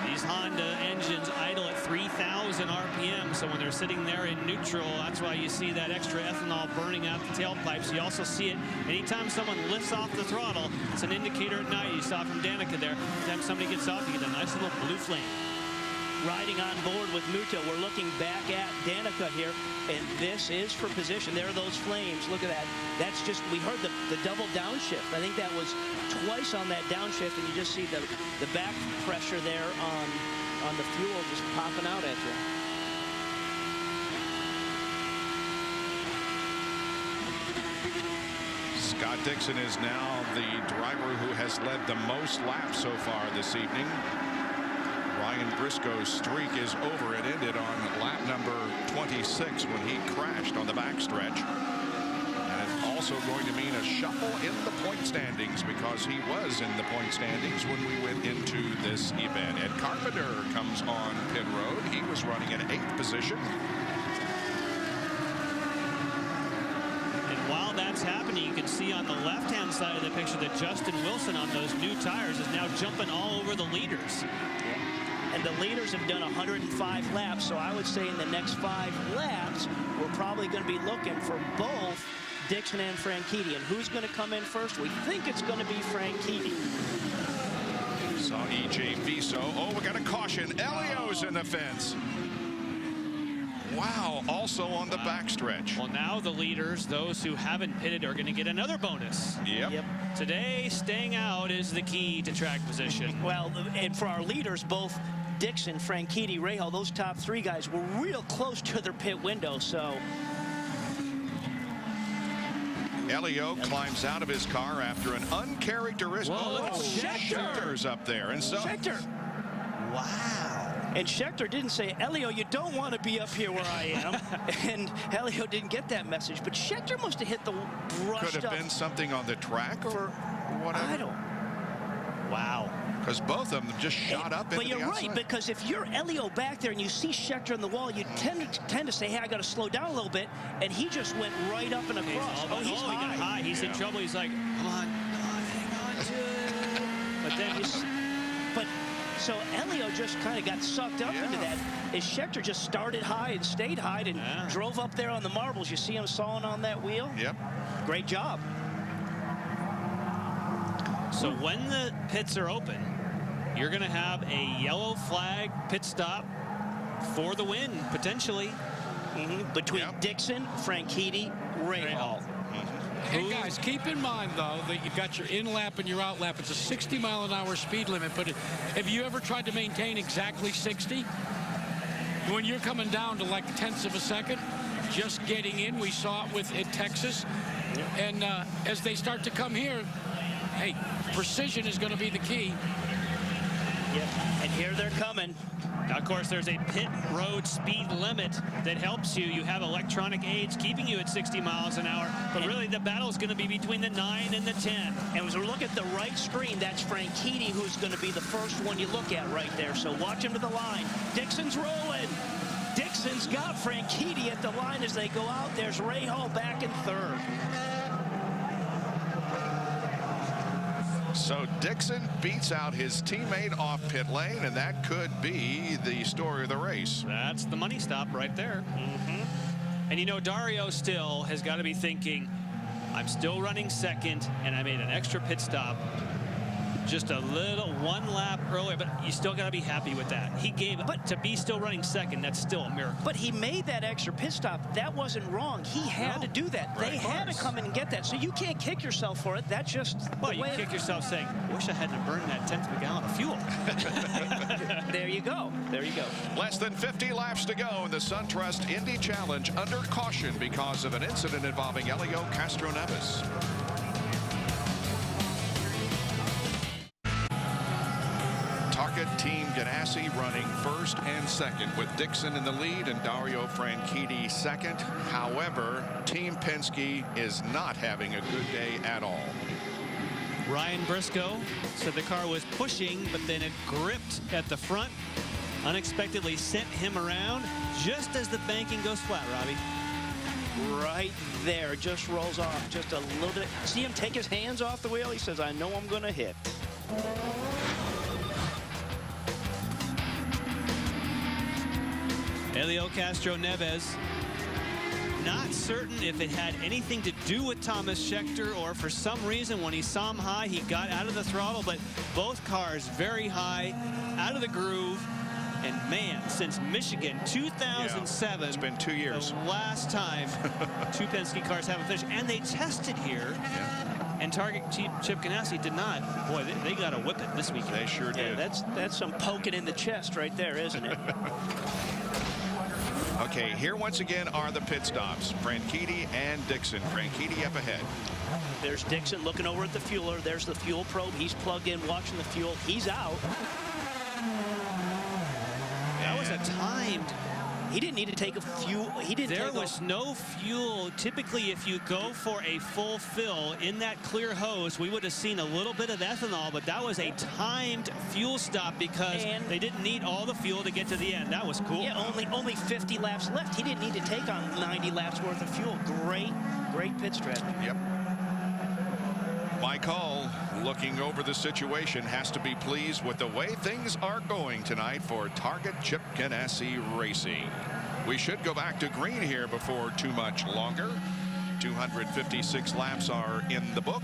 These Honda engines idle at 3,000 RPM, so when they're sitting there in neutral, that's why you see that extra ethanol burning out the tailpipes. You also see it anytime someone lifts off the throttle. It's an indicator at night. You saw from Danica there. Anytime somebody gets off, you get a nice little blue flame. Riding on board with Muto, we're looking back at Danica here, and this is for position. There are those flames. Look at that. That's just, we heard the double downshift. I think that was twice on that downshift, and you just see the back pressure there on the fuel just popping out at you. Scott Dixon is now the driver who has led the most laps so far this evening. Ryan Briscoe's streak is over. It ended on lap number 26 when he crashed on the backstretch. And it's also going to mean a shuffle in the point standings because he was in the point standings when we went into this event. Ed Carpenter comes on pit road. He was running in 8th position. And while that's happening, you can see on the left-hand side of the picture that Justin Wilson on those new tires is now jumping all over the leaders. And the leaders have done 105 laps, so I would say in the next 5 laps, we're probably going to be looking for both Dixon and Franchitti. And who's going to come in first? We think it's going to be Franchitti. Saw E.J. Viso. Oh, we got a caution. Elio's in the fence. Wow, also on the backstretch. Well, now the leaders, those who haven't pitted, are going to get another bonus. Yep. Today, staying out is the key to track position. Well, and for our leaders, both Dixon, Franchitti, Rahal, those top 3 guys were real close to their pit window, so. Elio climbs out of his car after an uncharacteristic. Whoa, Schechter's up there. And so. Schechter. Wow. And Schechter didn't say, Elio, you don't want to be up here where I am. And Elio didn't get that message. But Schechter must have hit the brushed Could have been something on the track or whatever. I don't. Wow. Because both of them just shot up into the outside. But you're right, because if you're Elio back there and you see Schechter on the wall, you tend to say, hey, I got to slow down a little bit. And he just went right up and across. He's he got high. He's in trouble. He's like, come on, hang on to it. But then so Elio just kind of got sucked up into that. As Schechter just started high and stayed high and drove up there on the marbles. You see him sawing on that wheel? Yep. Great job. So when the pits are open, you're going to have a yellow flag pit stop for the win, potentially. Between Dixon, Franchitti, Rahal. Hey guys, keep in mind though that you've got your in lap and your out lap. It's a 60-mile-an-hour speed limit, but have you ever tried to maintain exactly 60? When you're coming down to like tenths of a second, just getting in, we saw it at Texas. And as they start to come here, hey, precision is going to be the key. Yep, and here they're coming. Now, of course, there's a pit road speed limit that helps you. You have electronic aids keeping you at 60 miles an hour, but really the battle is going to be between the 9 and the 10. And as we look at the right screen, that's Franchitti who's going to be the first one you look at right there. So watch him to the line. Dixon's rolling. Dixon's got Franchitti at the line as they go out. There's Rahal back in third. So Dixon beats out his teammate off pit lane, and that could be the story of the race. That's the money stop right there. And you know, Dario still has got to be thinking, I'm still running second, and I made an extra pit stop just a little one lap earlier, but you still got to be happy with that. He gave it, but to be still running second, that's still a miracle. But he made that extra pit stop. That wasn't wrong. He had to do that. They had to come in and get that. So you can't kick yourself for it. That's just well, you kick yourself saying, wish I hadn't burned that 10th of a gallon of fuel. There you go. There you go. Less than 50 laps to go in the SunTrust Indy Challenge under caution because of an incident involving Helio Castroneves. Target Team Ganassi running first and second with Dixon in the lead and Dario Franchitti second. However, Team Penske is not having a good day at all. Ryan Briscoe said the car was pushing, but then it gripped at the front, unexpectedly sent him around just as the banking goes flat, Robbie. Right there, just rolls off just a little bit. See him take his hands off the wheel. He says, I know I'm going to hit. Helio Castroneves, not certain if it had anything to do with Thomas Scheckter or for some reason when he saw him high, he got out of the throttle, but both cars very high, out of the groove. And man, since Michigan 2007, it's been 2 years. The last time two Penske cars haven't finished, and they tested here. And Target Chip Ganassi did not. Boy, they got a whipping this weekend. They sure did. That's some poking in the chest right there, isn't it? Okay, here once again are the pit stops. Franchitti and Dixon. Franchitti up ahead. There's Dixon looking over at the fueler. There's the fuel probe. He's plugged in, watching the fuel. He's out. That was a timed. He didn't need to take a fuel. He didn't. There was no fuel. Typically, if you go for a full fill in that clear hose, we would have seen a little bit of ethanol, but that was a timed fuel stop because they didn't need all the fuel to get to the end. That was cool. Yeah, only 50 laps left. He didn't need to take on 90 laps worth of fuel. Great pit strategy. Yep. Mike Hull, looking over the situation, has to be pleased with the way things are going tonight for Target Chip Ganassi Racing. We should go back to green here before too much longer. 256 laps are in the book.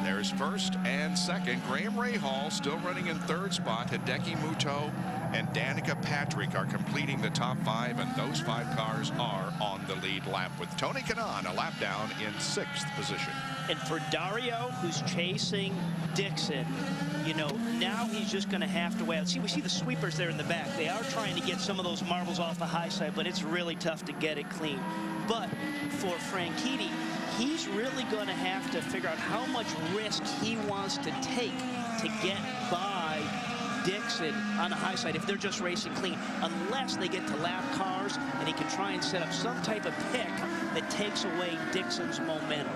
There's first and second. Graham Rahal still running in third spot. Hideki Muto and Danica Patrick are completing the top five, and those five cars are on the lead lap with Tony Kanaan a lap down in sixth position. And for Dario, who's chasing Dixon, you know, now he's just going to have to wait. See, we see the sweepers there in the back. They are trying to get some of those marbles off the high side, but it's really tough to get it clean. But for Franchitti, he's really going to have to figure out how much risk he wants to take to get by Dixon on the high side if they're just racing clean, unless they get to lap cars and he can try and set up some type of pick that takes away Dixon's momentum.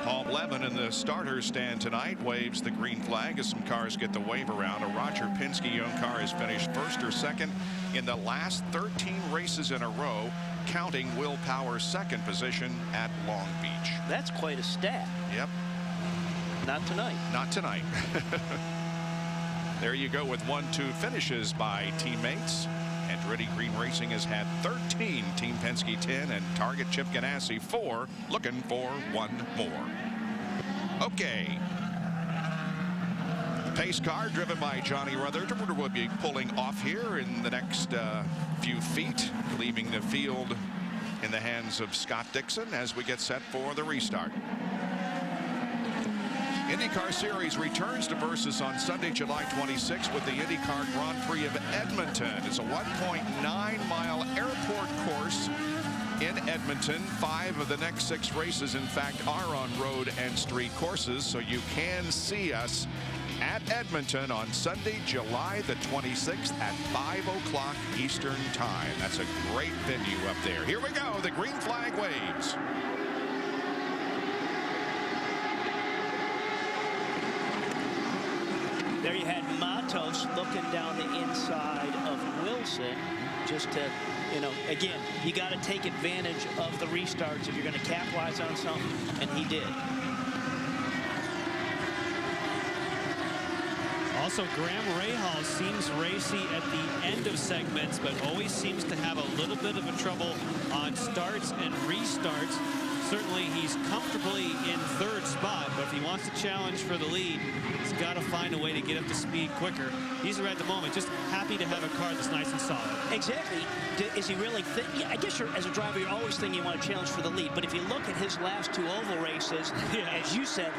Paul Blevin in the starters stand tonight waves the green flag as some cars get the wave around. A Roger Penske-owned car has finished first or second in the last 13 races in a row, counting Will Power's second position at Long Beach. That's quite a stat. Yep. Not tonight. Not tonight. There you go with 1-2 finishes by teammates. Andretti Green Racing has had 13, Team Penske 10, and Target Chip Ganassi 4, looking for one more. Okay. Pace car driven by Johnny Rutherford will be pulling off here in the next few feet, leaving the field in the hands of Scott Dixon as we get set for the restart. IndyCar Series returns to Versus on Sunday, July 26th with the IndyCar Grand Prix of Edmonton. It's a 1.9-mile airport course in Edmonton. 5 of the next 6 races, in fact, are on road and street courses, so you can see us at Edmonton on Sunday, July the 26th at 5 o'clock Eastern Time. That's a great venue up there. Here we go. The green flag waves. There you had Matos looking down the inside of Wilson just to, you know, again, you got to take advantage of the restarts if you're going to capitalize on something, and he did. Also, Graham Rahal seems racy at the end of segments, but always seems to have a little bit of a trouble on starts and restarts. Certainly, he's comfortably in 3rd spot, but if he wants to challenge for the lead, he's got to find a way to get up to speed quicker. He's at the moment just happy to have a car that's nice and solid. Exactly. Is he really yeah, I guess as a driver, you're always thinking you want to challenge for the lead, but if you look at his last 2 oval races, as you said,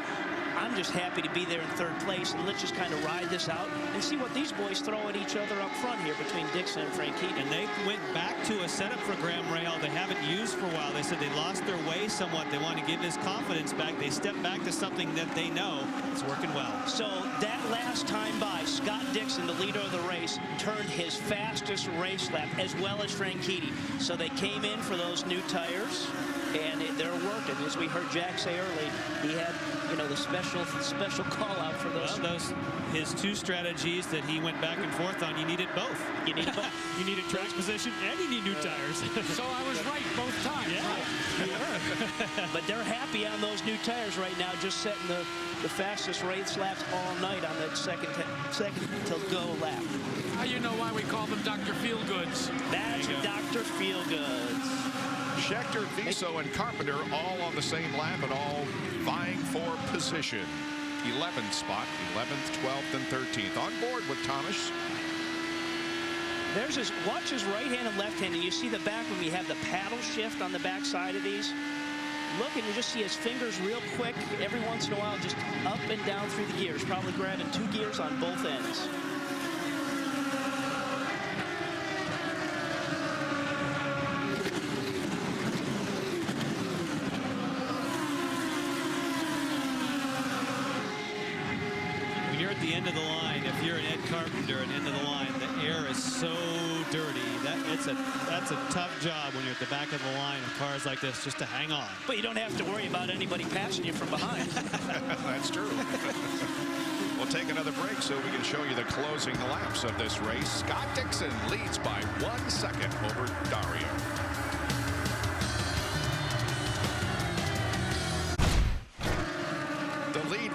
I'm just happy to be there in 3rd place, and let's just kind of ride this out and see what these boys throw at each other up front here between Dixon and Franchitti. And they went back to a setup for Graham Rahal they haven't used for a while. They said they lost their way somewhat. They want to give his confidence back. They stepped back to something that they know is working well. So that last time by, Scott Dixon, the leader of the race, turned his fastest race lap, as well as Franchitti. So they came in for those new tires, and they're working. As we heard Jack say early, he had, you know, the special call out for those. Well, his 2 strategies that he went back and forth on, you needed both. You needed both. You needed track position and you need new tires. So I was right both times. Yeah. Right? But they're happy on those new tires right now, just setting the fastest race laps all night on that second till go lap. Now you know why we call them Dr. Feelgoods. That's Dr. Feelgoods. Schechter, Viso, and Carpenter all on the same lap and all vying for position. 11th spot, 11th, 12th, and 13th. On board with Thomas. There's watch his right hand and left hand, and you see the back when we have the paddle shift on the back side of these. Look, and you just see his fingers real quick every once in a while, just up and down through the gears, probably grabbing 2 gears on both ends. The end of the line, if you're an Ed Carpenter at the end of the line, the air is so dirty. That's a tough job when you're at the back of the line of cars like this, just to hang on. But you don't have to worry about anybody passing you from behind. That's true. We'll take another break so we can show you the closing laps of this race. Scott Dixon leads by 1 second over Dario.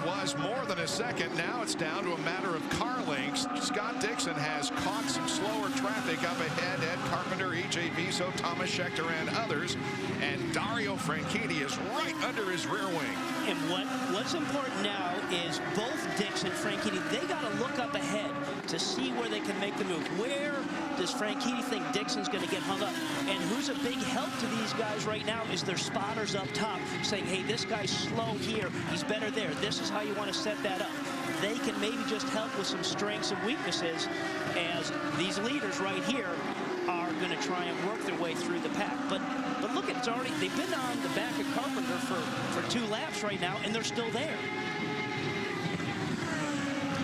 Was more than a second. Now it's down to a matter of car lengths. Scott Dixon has caught some slower traffic up ahead. Ed Carpenter, E.J. Viso, Thomas Schechter, and others. And Dario Franchitti is right under his rear wing. And what's important now is both Dixon and Franchitti, they got to look up ahead to see where they can make the move. Where does Franchitti think Dixon's going to get hung up? And who's a big help to these guys right now is their spotters up top saying, hey, this guy's slow here. He's better there. This is how you want to set that up. They can maybe just help with some strengths and weaknesses as these leaders right here are going to try and work their way through the pack. But look, it's already, they've been on the back of Carpenter for 2 laps right now, and they're still there.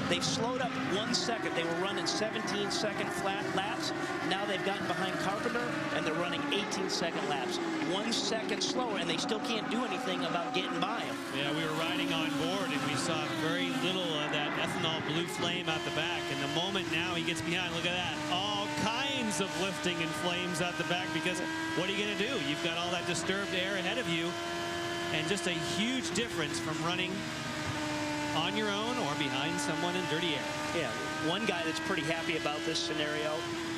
They've slowed up 1 second. They were running 17-second flat laps. Now they've gotten behind Carpenter, and they're running 18-second laps. 1 second slower, and they still can't do anything about getting by him. Yeah, we were riding on board, and we saw very little of that ethanol blue flame out the back. And the moment now he gets behind, look at that. All kinds of lifting and flames out the back, because what are you going to do? You've got all that disturbed air ahead of you, and just a huge difference from running on your own or behind someone in dirty air. Yeah, one guy that's pretty happy about this scenario,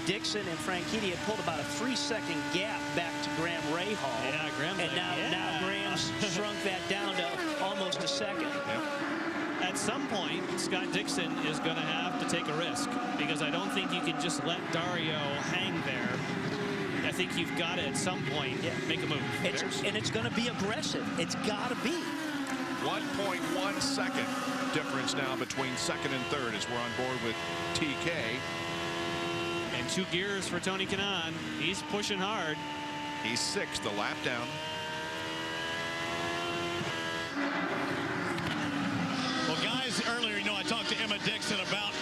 Dixon and Franchitti had pulled about a 3-second gap back to Graham Rahal. Yeah, Graham's and now Graham's shrunk that down to almost a second. Yep. at some point, Scott Dixon is going to have to take a risk, because I don't think you can just let Dario hang there. I think you've got to, at some point, make a move. And it's going to be aggressive. It's got to be. 1.1 second difference now between second and third as we're on board with TK. And 2 gears for Tony Kanaan. He's pushing hard. He's 6th, the lap down. Well, guys, earlier, I talked to Emma Dixon about,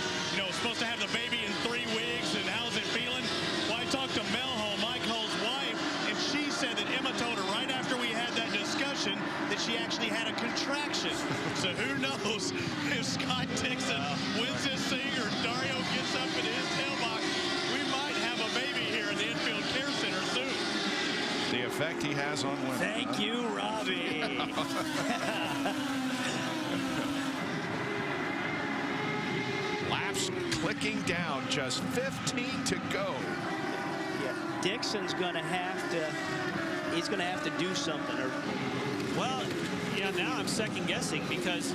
supposed to have the baby in 3 weeks, and how's it feeling? Well, I talked to Mel Hull, Mike Hull's wife, and she said that Emma told her right after we had that discussion that she actually had a contraction. So who knows if Scott Dixon wins this thing or Dario gets up in his tailbox, we might have a baby here in the infield care center soon. The effect he has on women. Thank you, Robbie. Laps clicking down, just 15 to go. Yeah, Dixon's going to have to, he's going to have to do something. Well, now I'm second guessing, because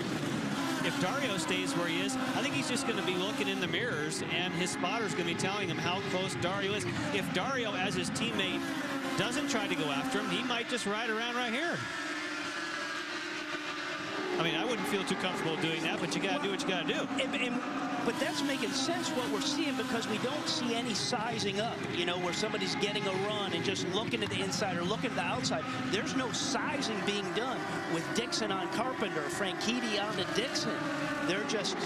if Dario stays where he is, I think he's just going to be looking in the mirrors, and his spotter's going to be telling him how close Dario is. If Dario, as his teammate, doesn't try to go after him, he might just ride around right here. I mean, I wouldn't feel too comfortable doing that, but you got to do what you got to do. But that's making sense what we're seeing, because we don't see any sizing up, where somebody's getting a run and just looking at the inside or looking at the outside. There's no sizing being done with Dixon on Carpenter, Franchitti on to Dixon. They're just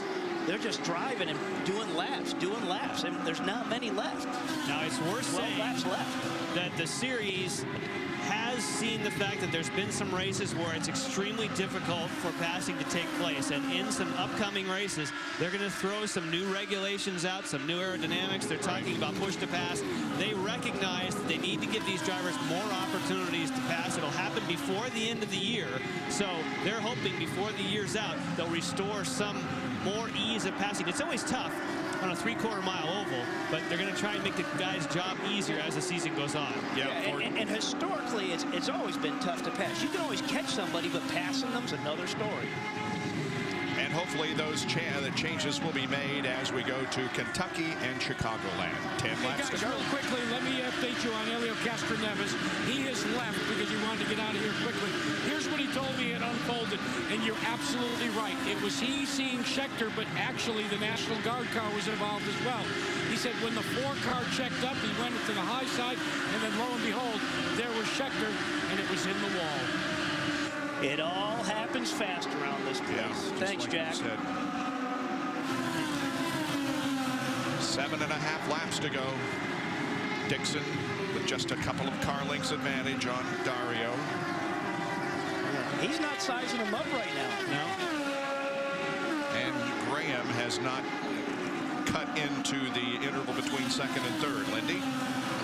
driving and doing laps, and there's not many left. Now, it's worth saying laps left. That the series has seen the fact that there's been some races where it's extremely difficult for passing to take place, and in some upcoming races they're going to throw some new regulations out, some new aerodynamics. They're talking about push to pass. They recognize that they need to give these drivers more opportunities to pass. It'll happen before the end of the year, so they're hoping before the year's out they'll restore some more ease of passing. It's always tough on a 3/4 mile oval, but they're going to try and make the guy's job easier as the season goes on. And historically, it's always been tough to pass. You can always catch somebody, but passing them's another story. And hopefully those changes will be made as we go to Kentucky and Chicagoland. 10 laps to go. Real quickly, let me update you on Helio Castroneves. He has left because he wanted to get out of here quickly. Here's what he told me it unfolded, and you're absolutely right. It was he seeing Scheckter, but actually the National Guard car was involved as well. He said when the 4 car checked up, he went to the high side, and then lo and behold, there was Scheckter, and it was in the wall. It all happens fast around this place. Yeah, thanks, like Jack. 7.5 laps to go. Dixon with just a couple of car lengths advantage on Dario. He's not sizing him up right now. No. And Graham has not cut into the interval between second and third. Lindy?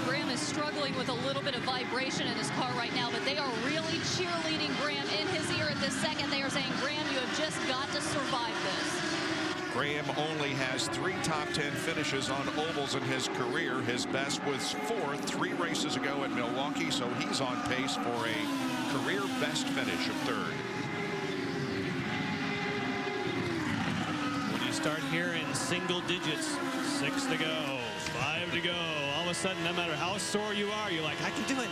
Graham is struggling with a little bit of vibration in his car right now, but they are really cheerleading Graham in his ear at this second. They are saying, Graham, you have just got to survive this. Graham only has 3 top 10 finishes on ovals in his career. His best was 4th 3 races ago at Milwaukee, so he's on pace for a career best finish of 3rd. When you start hearing single digits, 6 to go, 5 to go, all of a sudden, no matter how sore you are, you're like, I can do it.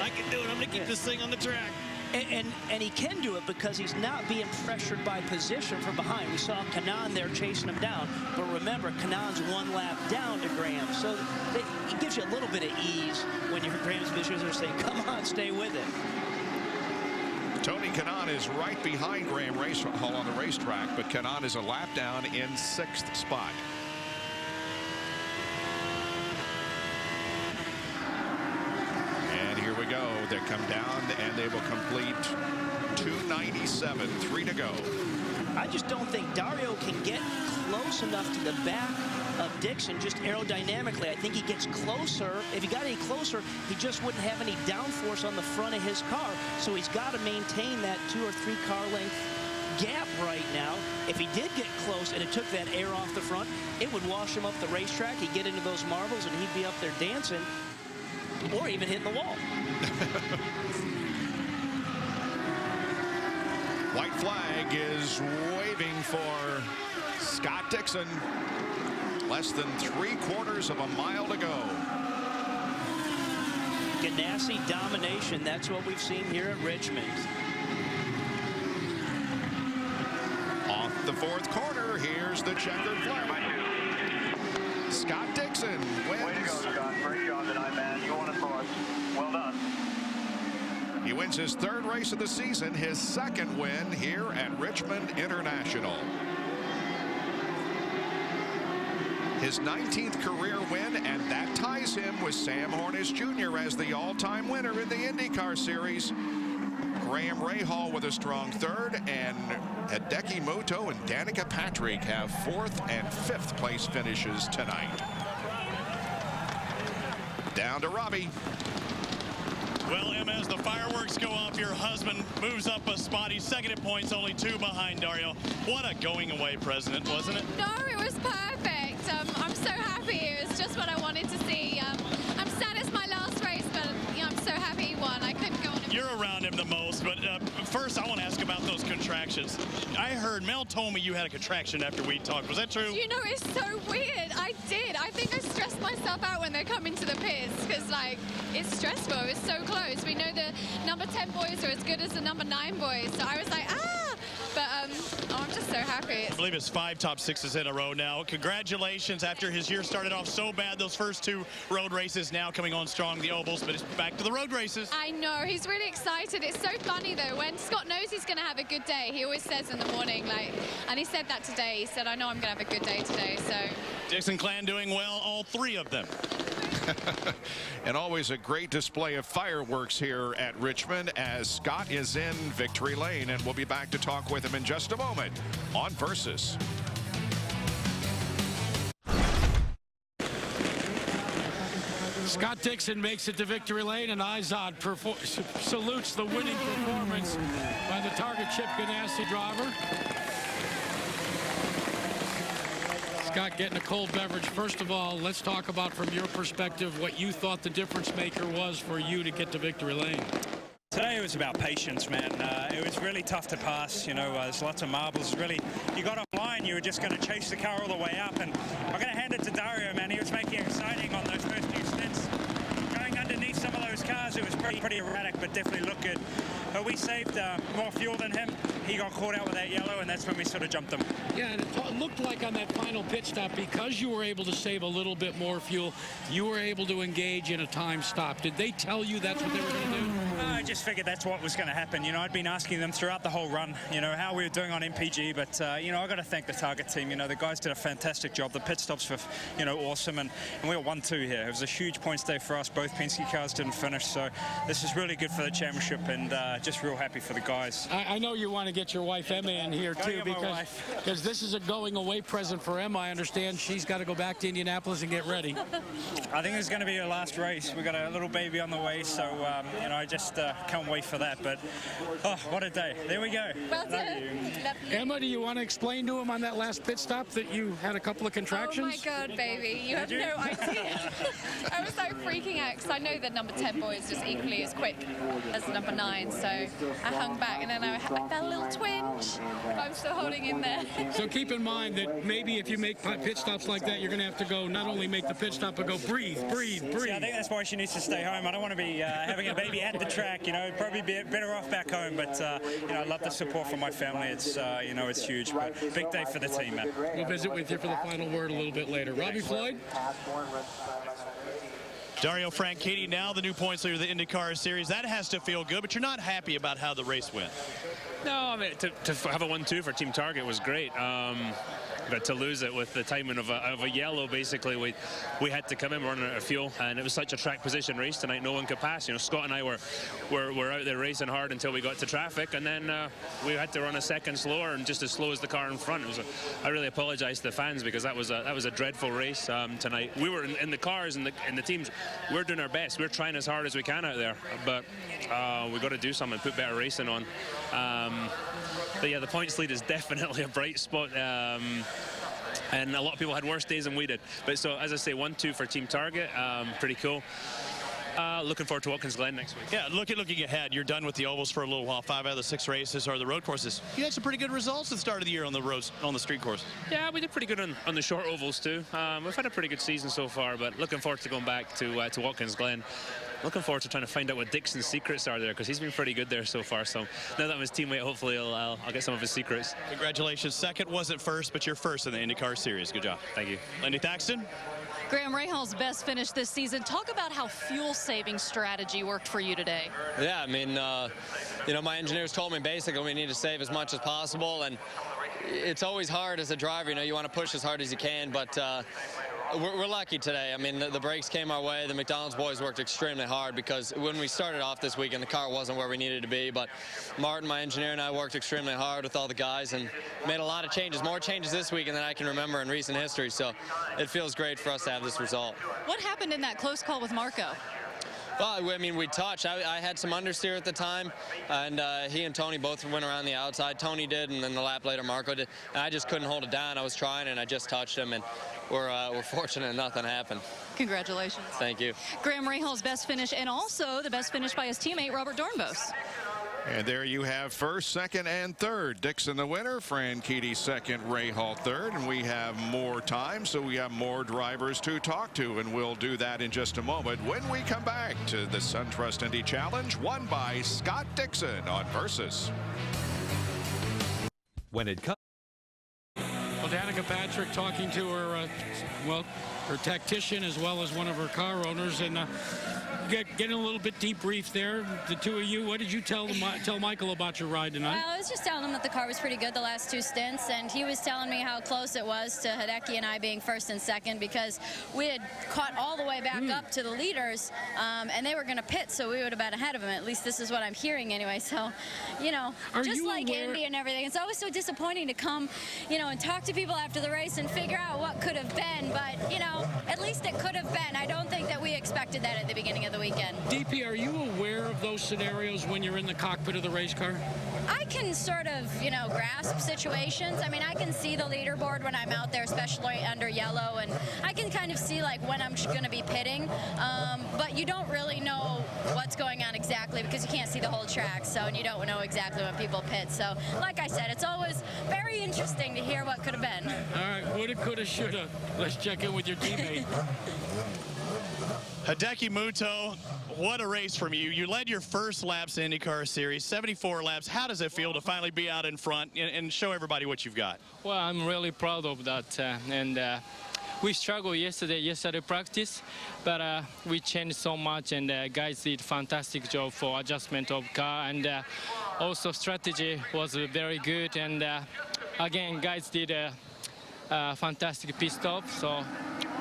I can do it. I'm going to keep this thing on the track. And he can do it because he's not being pressured by position from behind. We saw Kanaan there chasing him down, but remember, Kanaan's 1 lap down to Graham, so it gives you a little bit of ease when you're Graham's position. They're saying, come on, stay with it. Tony Kanaan is right behind Graham Hall on the racetrack, but Kanaan is a lap down in 6th spot. And here we go. They come down and they will complete 297, 3 to go. I just don't think Dario can get close enough to the back of Dixon just aerodynamically. I think he gets closer. If he got any closer, he just wouldn't have any downforce on the front of his car. So he's got to maintain that 2 or 3 car length gap right now. If he did get close and it took that air off the front, it would wash him up the racetrack. He'd get into those marbles and he'd be up there dancing or even hitting the wall. White flag is waving for Scott Dixon. Less than 3/4 of a mile to go. Ganassi domination. That's what we've seen here at Richmond. Off the 4th corner, here's the checkered flag. Scott Dixon wins. Way to go, Scott. Great job tonight, man. You won it for us. Well done. He wins his 3rd race of the season, his 2nd win here at Richmond International. His 19th career win, and that ties him with Sam Hornish Jr. as the all-time winner in the Indycar Series. Graham Rahal with a strong 3rd, and Hideki Muto and Danica Patrick have 4th and 5th place finishes tonight. Down to Robbie. Well, Emma, as the fireworks go off, your husband moves up a spot. He's 2nd at points, only 2 behind Dario. What a going away present, wasn't it? No, it was perfect. I'm so happy. It was just what I wanted to see. I'm sad it's my last race, but I'm so happy he won. I couldn't go on. You're around him the most, but first I want to ask about those contractions. I heard Mel told me you had a contraction after we talked. Was that true? You know, it's so weird. I did. I think I stressed myself out when they're coming to the pits because, like, it's stressful. It's so close. We know the number 10 boys are as good as the number 9 boys. So I was like, ah! But I'm just so happy. I believe it's 5 top 6s in a row now. Congratulations after his year started off so bad. Those first 2 road races now coming on strong, the ovals, but it's back to the road races. I know. He's really excited. It's so funny, though. When Scott knows he's going to have a good day, he always says in the morning, like, and he said that today. He said, I know I'm going to have a good day today. So Dixon clan doing well, all 3 of them. And always a great display of fireworks here at Richmond as Scott is in victory lane, and we'll be back to talk with him in just a moment on Versus. Scott Dixon makes it to victory lane, and Izod salutes the winning performance by the Target Chip Ganassi driver. Scott getting a cold beverage. First of all, let's talk about, from your perspective, what you thought the difference maker was for you to get to victory lane. Today it was about patience, man. It was really tough to pass. You know, there's lots of marbles. Really, you got offline, you were just going to chase the car all the way up. And I'm going to hand it to Dario, man. He was making it exciting on those first few stints. Going underneath some of those cars, it was pretty erratic, but definitely looked good. But we saved more fuel than him. He got caught out with that yellow, and that's when we sort of jumped him. Yeah, and it looked like on that final pit stop, because you were able to save a little bit more fuel, you were able to engage in a time stop. Did they tell you that's what they were going to do? I just figured that's what was going to happen. You know, I'd been asking them throughout the whole run, you know, how we were doing on MPG. But, you know, I got to thank the Target team. You know, the guys did a fantastic job. The pit stops were, you know, awesome. And we were 1-2 here. It was a huge points day for us. Both Penske cars didn't finish. So this is really good for the championship, and just real happy for the guys. I know you want to get your wife Emma in here too, because this is a going away present for Emma. I understand she's got to go back to Indianapolis and get ready. I think it's going to be her last race. We got a little baby on the way, so you know, I just can't wait for that. But oh, what a day! There we go. Well done. Emma, do you want to explain to him on that last pit stop that you had a couple of contractions? Oh my God, baby, you have no idea. I was so freaking out because I know that number 10 boy is just equally as quick as the number 9, so I hung back, and then I felt a little twinge. But I'm still holding in there. So keep in mind that maybe if you make pit stops like that, you're going to have to go not only make the pit stop, but go breathe. See, I think that's why she needs to stay home. I don't want to be having a baby at the track. You know, probably be better off back home. But you know, I love the support from my family. It's you know, it's huge. But big day for the team, man. We'll visit with you for the final word a little bit later. Robbie Floyd. Dario Franchitti, now the new points leader of the IndyCar Series. That has to feel good, but you're not happy about how the race went. No, I mean, to have a 1-2 for Team Target was great. But to lose it with the timing of a yellow, basically, we had to come in running out of fuel, and it was such a track position race tonight. No one could pass. You know, Scott and I were out there racing hard until we got to traffic, and then we had to run a second slower, and just as slow as the car in front. I really apologize to the fans, because that was a dreadful race tonight. We were in the cars and in the teams. We're doing our best. We're trying as hard as we can out there, but we got to do something, put better racing on. But yeah, the points lead is definitely a bright spot. And a lot of people had worse days than we did. But so, as I say, 1-2 for Team Target, pretty cool. Looking forward to Watkins Glen next week. Yeah, looking ahead, you're done with the ovals for a little while. 5 out of the 6 races are the road courses. You had some pretty good results at the start of the year on the roads, on the street courses. Yeah, we did pretty good on the short ovals too. We've had a pretty good season so far, but looking forward to going back to Watkins Glen. Looking forward to trying to find out what Dixon's secrets are there, because he's been pretty good there so far. So now that I'm his teammate, hopefully I'll get some of his secrets. Congratulations. Second wasn't first, but you're first in the IndyCar Series. Good job. Thank you. Lindy Thaxton. Graham Rahal's best finish this season. Talk about how fuel-saving strategy worked for you today. Yeah, I mean, you know, my engineers told me basically we need to save as much as possible, and it's always hard as a driver. You know, you want to push as hard as you can, but we're lucky today. I mean, the brakes came our way. The McDonald's boys worked extremely hard, because when we started off this weekend, the car wasn't where we needed to be. But Martin, my engineer, and I worked extremely hard with all the guys and made a lot of changes, more changes this weekend than I can remember in recent history. So it feels great for us to have this result. What happened in that close call with Marco? Well, I mean, we touched. I had some understeer at the time, and he and Tony both went around the outside. Tony did, and then the lap later, Marco did. And I just couldn't hold it down. I was trying, and I just touched him, and we're fortunate nothing happened. Congratulations. Thank you. Graham Rahal's best finish, and also the best finish by his teammate, Robert Dornbos. And there you have first, second, and third. Dixon the winner, Franchitti second, Rahal third. And we have more time, so we have more drivers to talk to. And we'll do that in just a moment when we come back to the SunTrust Indy Challenge, won by Scott Dixon on Versus. When it comes. Well, Danica Patrick talking to her, her tactician as well as one of her car owners, and getting a little bit debrief there. The two of you, what did you tell Michael about your ride tonight? Well, I was just telling him that the ar was pretty good the last 2 stints, and he was telling me how close it was to Hideki and I being first and second, because we had caught all the way back up to the leaders, and they were going to pit, so we would have been ahead of them. At least this is what I'm hearing anyway. So, you know, just like Indy and everything, it's always so disappointing to come, you know, and talk to people after the race and figure out what could have been. But, you know, at least it could have been. I don't think that we expected that at the beginning of the weekend. DP, are you aware of those scenarios when you're in the cockpit of the race car? I can sort of, you know, grasp situations. I mean, I can see the leaderboard when I'm out there, especially under yellow, and I can kind of see, like, when I'm going to be pitting. But you don't really know what's going on exactly, because you can't see the whole track, so, and you don't know exactly when people pit. So, like I said, it's always very interesting to hear what could have been. All right, woulda, coulda, shoulda. Let's check in with your teammate. Hideki Muto, what a race from you. You led your first laps in IndyCar Series, 74 laps. How does it feel to finally be out in front and show everybody what you've got? Well, I'm really proud of that. We struggled yesterday practice, but we changed so much, and guys did fantastic job for adjustment of car, and also strategy was very good, and again, guys did a fantastic pit stop, so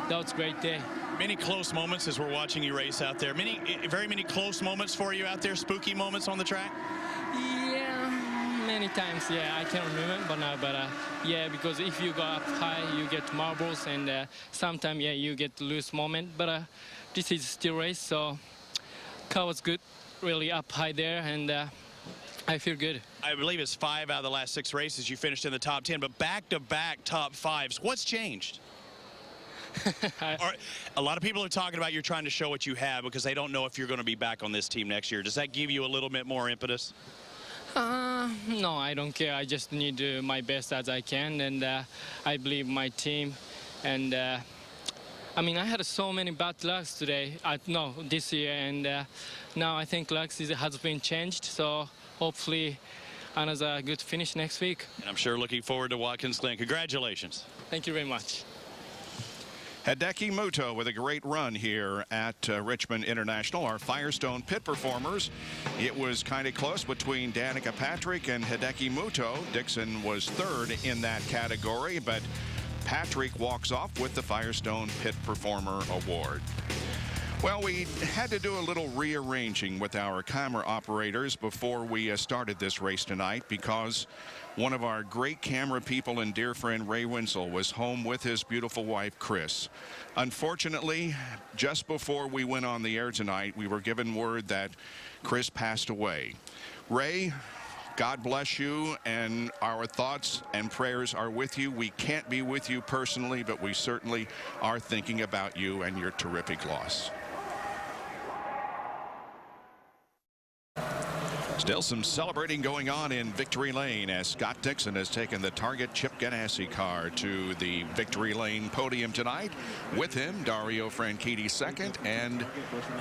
that was a great day. Many close moments as we're watching you race out there. Very many close moments for you out there, spooky moments on the track? Yeah, many times, yeah, I can't remember now, but yeah, because if you go up high, you get marbles, and sometimes, yeah, you get loose moment, but this is still race, so car was good, really up high there, and I feel good. I believe it's 5 out of the last 6 races you finished in the top 10, but back-to-back top 5s. What's changed? A lot of people are talking about you're trying to show what you have because they don't know if you're going to be back on this team next year. Does that give you a little bit more impetus? No, I don't care. I just need to do my best as I can, and I believe my team. And I mean, I had so many bad lucks today. This year, and now I think lucks has been changed. So hopefully, another good finish next week. And I'm sure looking forward to Watkins Glen. Congratulations. Thank you very much. Hideki Muto with a great run here at Richmond International. Our Firestone pit performers. It was kind of close between Danica Patrick and Hideki Muto. Dixon was third in that category, but Patrick walks off with the Firestone Pit Performer Award. Well, we had to do a little rearranging with our camera operators before we started this race tonight, because one of our great camera people and dear friend Ray Winsell was home with his beautiful wife Chris. Unfortunately, just before we went on the air tonight, we were given word that Chris passed away. Ray, God bless you, and our thoughts and prayers are with you. We can't be with you personally, but we certainly are thinking about you and your terrific loss. Still some celebrating going on in victory lane as Scott Dixon has taken the Target Chip Ganassi car to the victory lane podium tonight. With him, Dario Franchitti second, and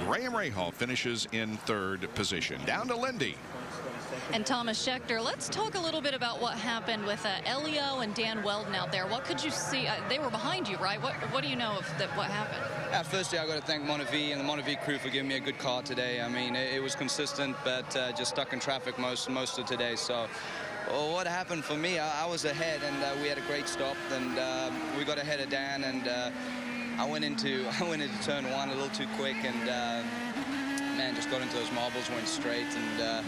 Graham Rahal finishes in third position. Down to Lindy. And Thomas Scheckter, let's talk a little bit about what happened with Elio and Dan Weldon out there. What could you see? They were behind you, right? What do you know of what happened? Firstly, I've got to thank Montevi and the Montevi crew for giving me a good car today. I mean, it was consistent, but just stuck in traffic most of today. So what happened for me, I was ahead, and we had a great stop, and we got ahead of Dan, and I went into turn one a little too quick, and man, just got into those marbles, went straight, and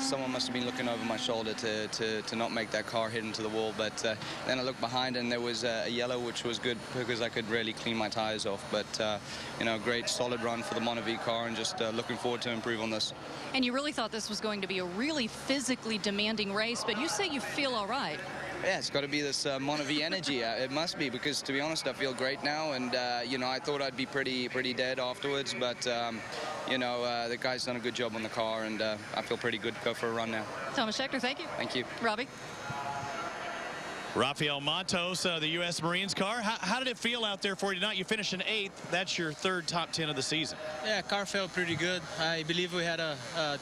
someone must have been looking over my shoulder to not make that car hit into the wall. But then I looked behind, and there was a yellow, which was good because I could really clean my tires off. But you know, great solid run for the Montevi car, and just looking forward to improve on this. And you really thought this was going to be a really physically demanding race, but you say you feel all right. Yeah, it's got to be this Montevi energy. It must be, because to be honest, I feel great now, and you know, I thought I'd be pretty dead afterwards, but you know, the guy's done a good job on the car, and I feel pretty good to go for a run now. Thomas Scheckter, thank you. Thank you. Robbie. Rafael Matos, the U.S. Marines car. How did it feel out there for you tonight? You finished in 8th. That's your third top 10 of the season. Yeah, car felt pretty good. I believe we had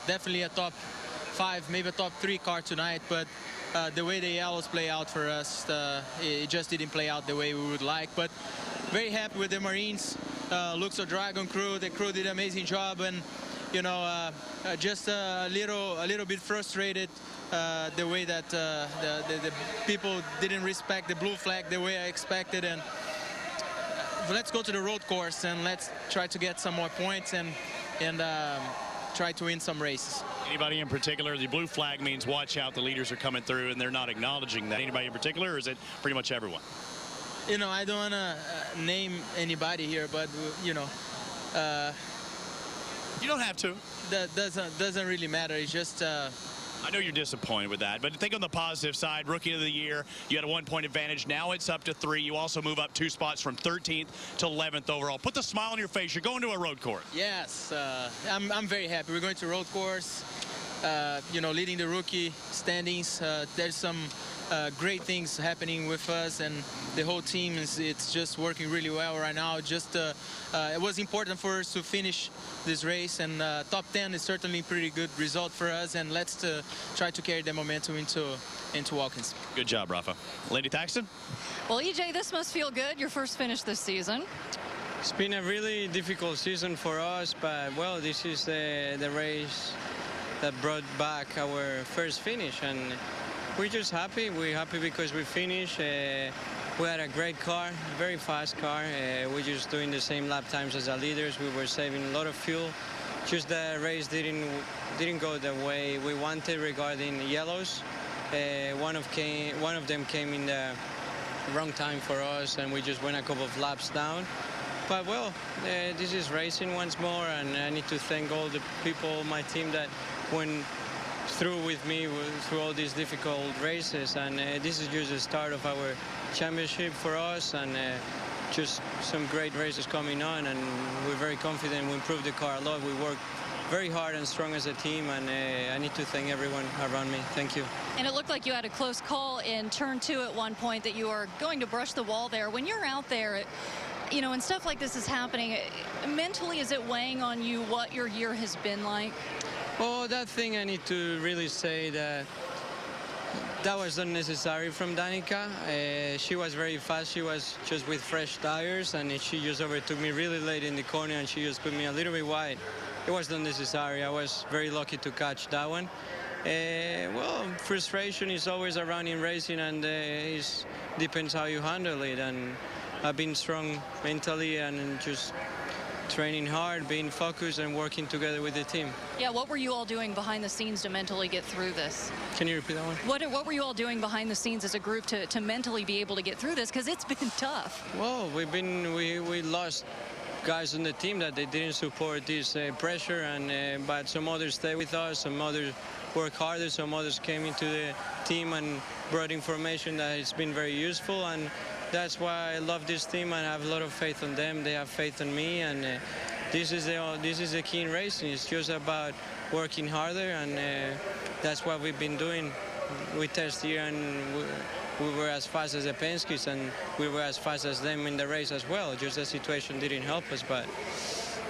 definitely a top 5, maybe a top 3 car tonight, but the way the yellows play out for us, it just didn't play out the way we would like. But very happy with the Marines. Luxor Dragon crew. The crew did an amazing job, and you know, just a little bit frustrated the way that the people didn't respect the blue flag the way I expected. And let's go to the road course and let's try to get some more points and try to win some races. Anybody in particular? The blue flag means watch out, the leaders are coming through, and they're not acknowledging that. Anybody in particular, or is it pretty much everyone? You know, I don't want to name anybody here, but you know, you don't have to. That doesn't really matter. It's just I know you're disappointed with that, but think on the positive side. Rookie of the year, you had a 1-point advantage. Now it's up to 3. You also move up 2 spots from 13th to 11th overall. Put the smile on your face. You're going to a road course. Yes, I'm very happy. We're going to road course. You know, leading the rookie standings. There's some great things happening with us, and the whole team it's just working really well right now. Just it was important for us to finish this race, and top 10 is certainly a pretty good result for us, and let's try to carry the momentum into Watkins. Good job, Rafa. Lady Thaxton? Well, EJ, this must feel good, your first finish this season. It's been a really difficult season for us, but well, this is the race that brought back our first finish, and we're just happy. We're happy because we finished. We had a great car, very fast car. We're just doing the same lap times as the leaders. We were saving a lot of fuel. Just the race didn't go the way we wanted regarding yellows. One of them came in the wrong time for us, and we just went a couple of laps down. But well, this is racing once more, and I need to thank all the people on my team that went through with me through all these difficult races, and this is just the start of our championship for us, and just some great races coming on, and we're very confident. We improved the car a lot. We worked very hard and strong as a team, and I need to thank everyone around me. Thank you. And it looked like you had a close call in turn 2 at one point, that you were going to brush the wall there. When you're out there, you know, and stuff like this is happening, mentally, is it weighing on you what your year has been like? Oh, that thing I need to really say that was unnecessary from Danica. She was very fast. She was just with fresh tires, and she just overtook me really late in the corner, and she just put me a little bit wide. It was unnecessary. I was very lucky to catch that one. Well, frustration is always around in racing, and it depends how you handle it. And I've been strong mentally and just training hard, being focused, and working together with the team. Yeah, what were you all doing behind the scenes to mentally get through this? Can you repeat that one? What were you all doing behind the scenes as a group to mentally be able to get through this? Because it's been tough. Well, we lost guys on the team that they didn't support this pressure, and but some others stay with us, some others work harder, some others came into the team and brought information that has been very useful, and that's why I love this team and I have a lot of faith on them. They have faith in me, and this is a keen racing. It's just about working harder, and that's what we've been doing. We test here, and we were as fast as the Penske's, and we were as fast as them in the race as well. Just the situation didn't help us, but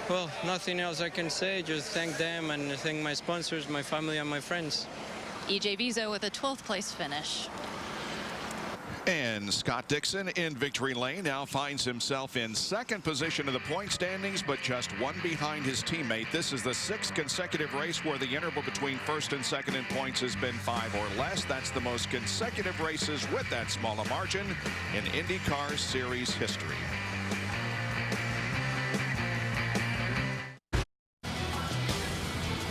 well, nothing else I can say. Just thank them and thank my sponsors, my family, and my friends. EJ Vizo with a 12th place finish. And Scott Dixon in victory lane now finds himself in second position of the point standings, but just one behind his teammate. This is the 6th consecutive race where the interval between first and second in points has been 5 or less. That's the most consecutive races with that small a margin in IndyCar Series history.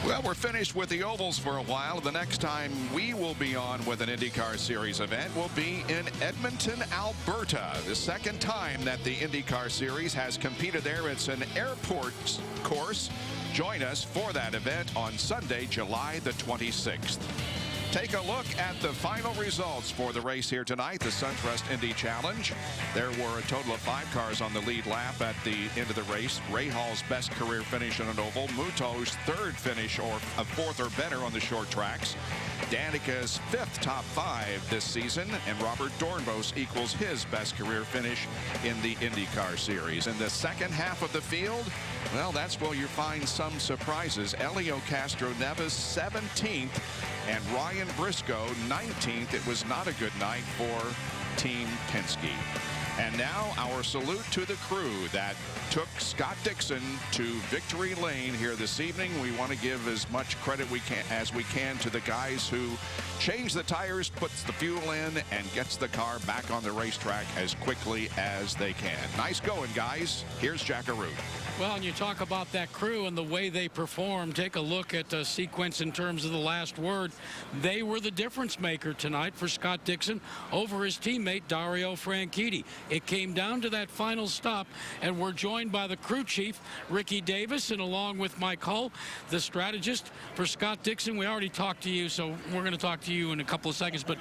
Well, we're finished with the ovals for a while. The next time we will be on with an IndyCar Series event will be in Edmonton, Alberta. The second time that the IndyCar Series has competed there. It's an airport course. Join us for that event on Sunday, July the 26th. Take a look at the final results for the race here tonight, the SunTrust Indy Challenge. There were a total of 5 cars on the lead lap at the end of the race. Ray Hall's best career finish on an oval, Muto's 3rd finish or a 4th or better on the short tracks, Danica's 5th top 5 this season, and Robert Dornbos equals his best career finish in the IndyCar Series. In the second half of the field, well, that's where you find some surprises. Elio Castro-Neves 17th and Ryan Briscoe 19th. It was not a good night for Team Penske. And now our salute to the crew that took Scott Dixon to victory lane here this evening. We want to give as much credit as we can to the guys who change the tires, puts the fuel in, and gets the car back on the racetrack as quickly as they can. Nice going, guys. Here's Jack Arute. Well, and you talk about that crew and the way they perform. Take a look at the sequence in terms of the last word. They were the difference maker tonight for Scott Dixon over his teammate Dario Franchitti. It came down to that final stop, and we're joined by the crew chief, Ricky Davis, and along with Mike Hull, the strategist for Scott Dixon. We already talked to you, so we're going to talk to you in a couple of seconds. But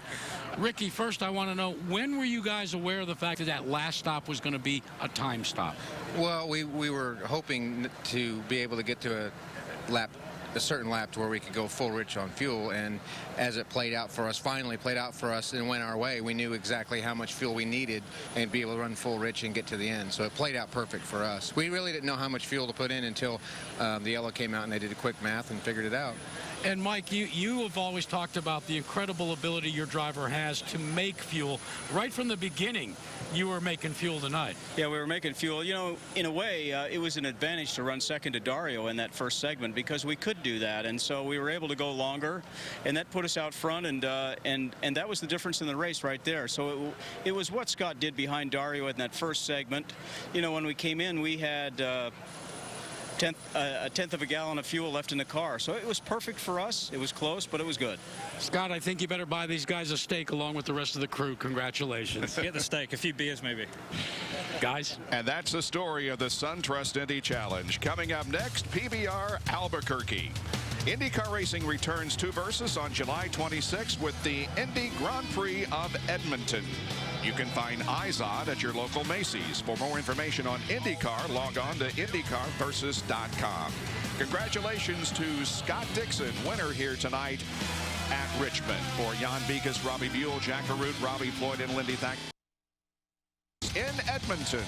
Ricky, first I want to know, when were you guys aware of the fact that that last stop was going to be a time stop? Well, we were hoping to be able to get to a certain lap to where we could go full rich on fuel, and as it played out for us, finally played out for us and went our way, we knew exactly how much fuel we needed and be able to run full rich and get to the end. So it played out perfect for us. We really didn't know how much fuel to put in until the yellow came out and they did a quick math and figured it out. And Mike, you have always talked about the incredible ability your driver has to make fuel. Right from the beginning, you were making fuel tonight. Yeah, we were making fuel. You know, in a way, it was an advantage to run second to Dario in that first segment because we could do that, and so we were able to go longer, and that put us out front, and that was the difference in the race right there. So it was what Scott did behind Dario in that first segment. You know, when we came in, we had a tenth of a gallon of fuel left in the car. So it was perfect for us. It was close, but it was good. Scott, I think you better buy these guys a steak along with the rest of the crew. Congratulations. Get the steak, a few beers maybe. Guys. And that's the story of the SunTrust Indy Challenge. Coming up next, PBR Albuquerque. IndyCar racing returns to Versus on July 26 with the Indy Grand Prix of Edmonton. You can find IZOD at your local Macy's. For more information on IndyCar, log on to IndyCarVersus.com. Congratulations to Scott Dixon, winner here tonight at Richmond. For Jan Beekes, Robbie Buell, Jack Arute, Robbie Floyd, and Lindy Thack in Edmonton.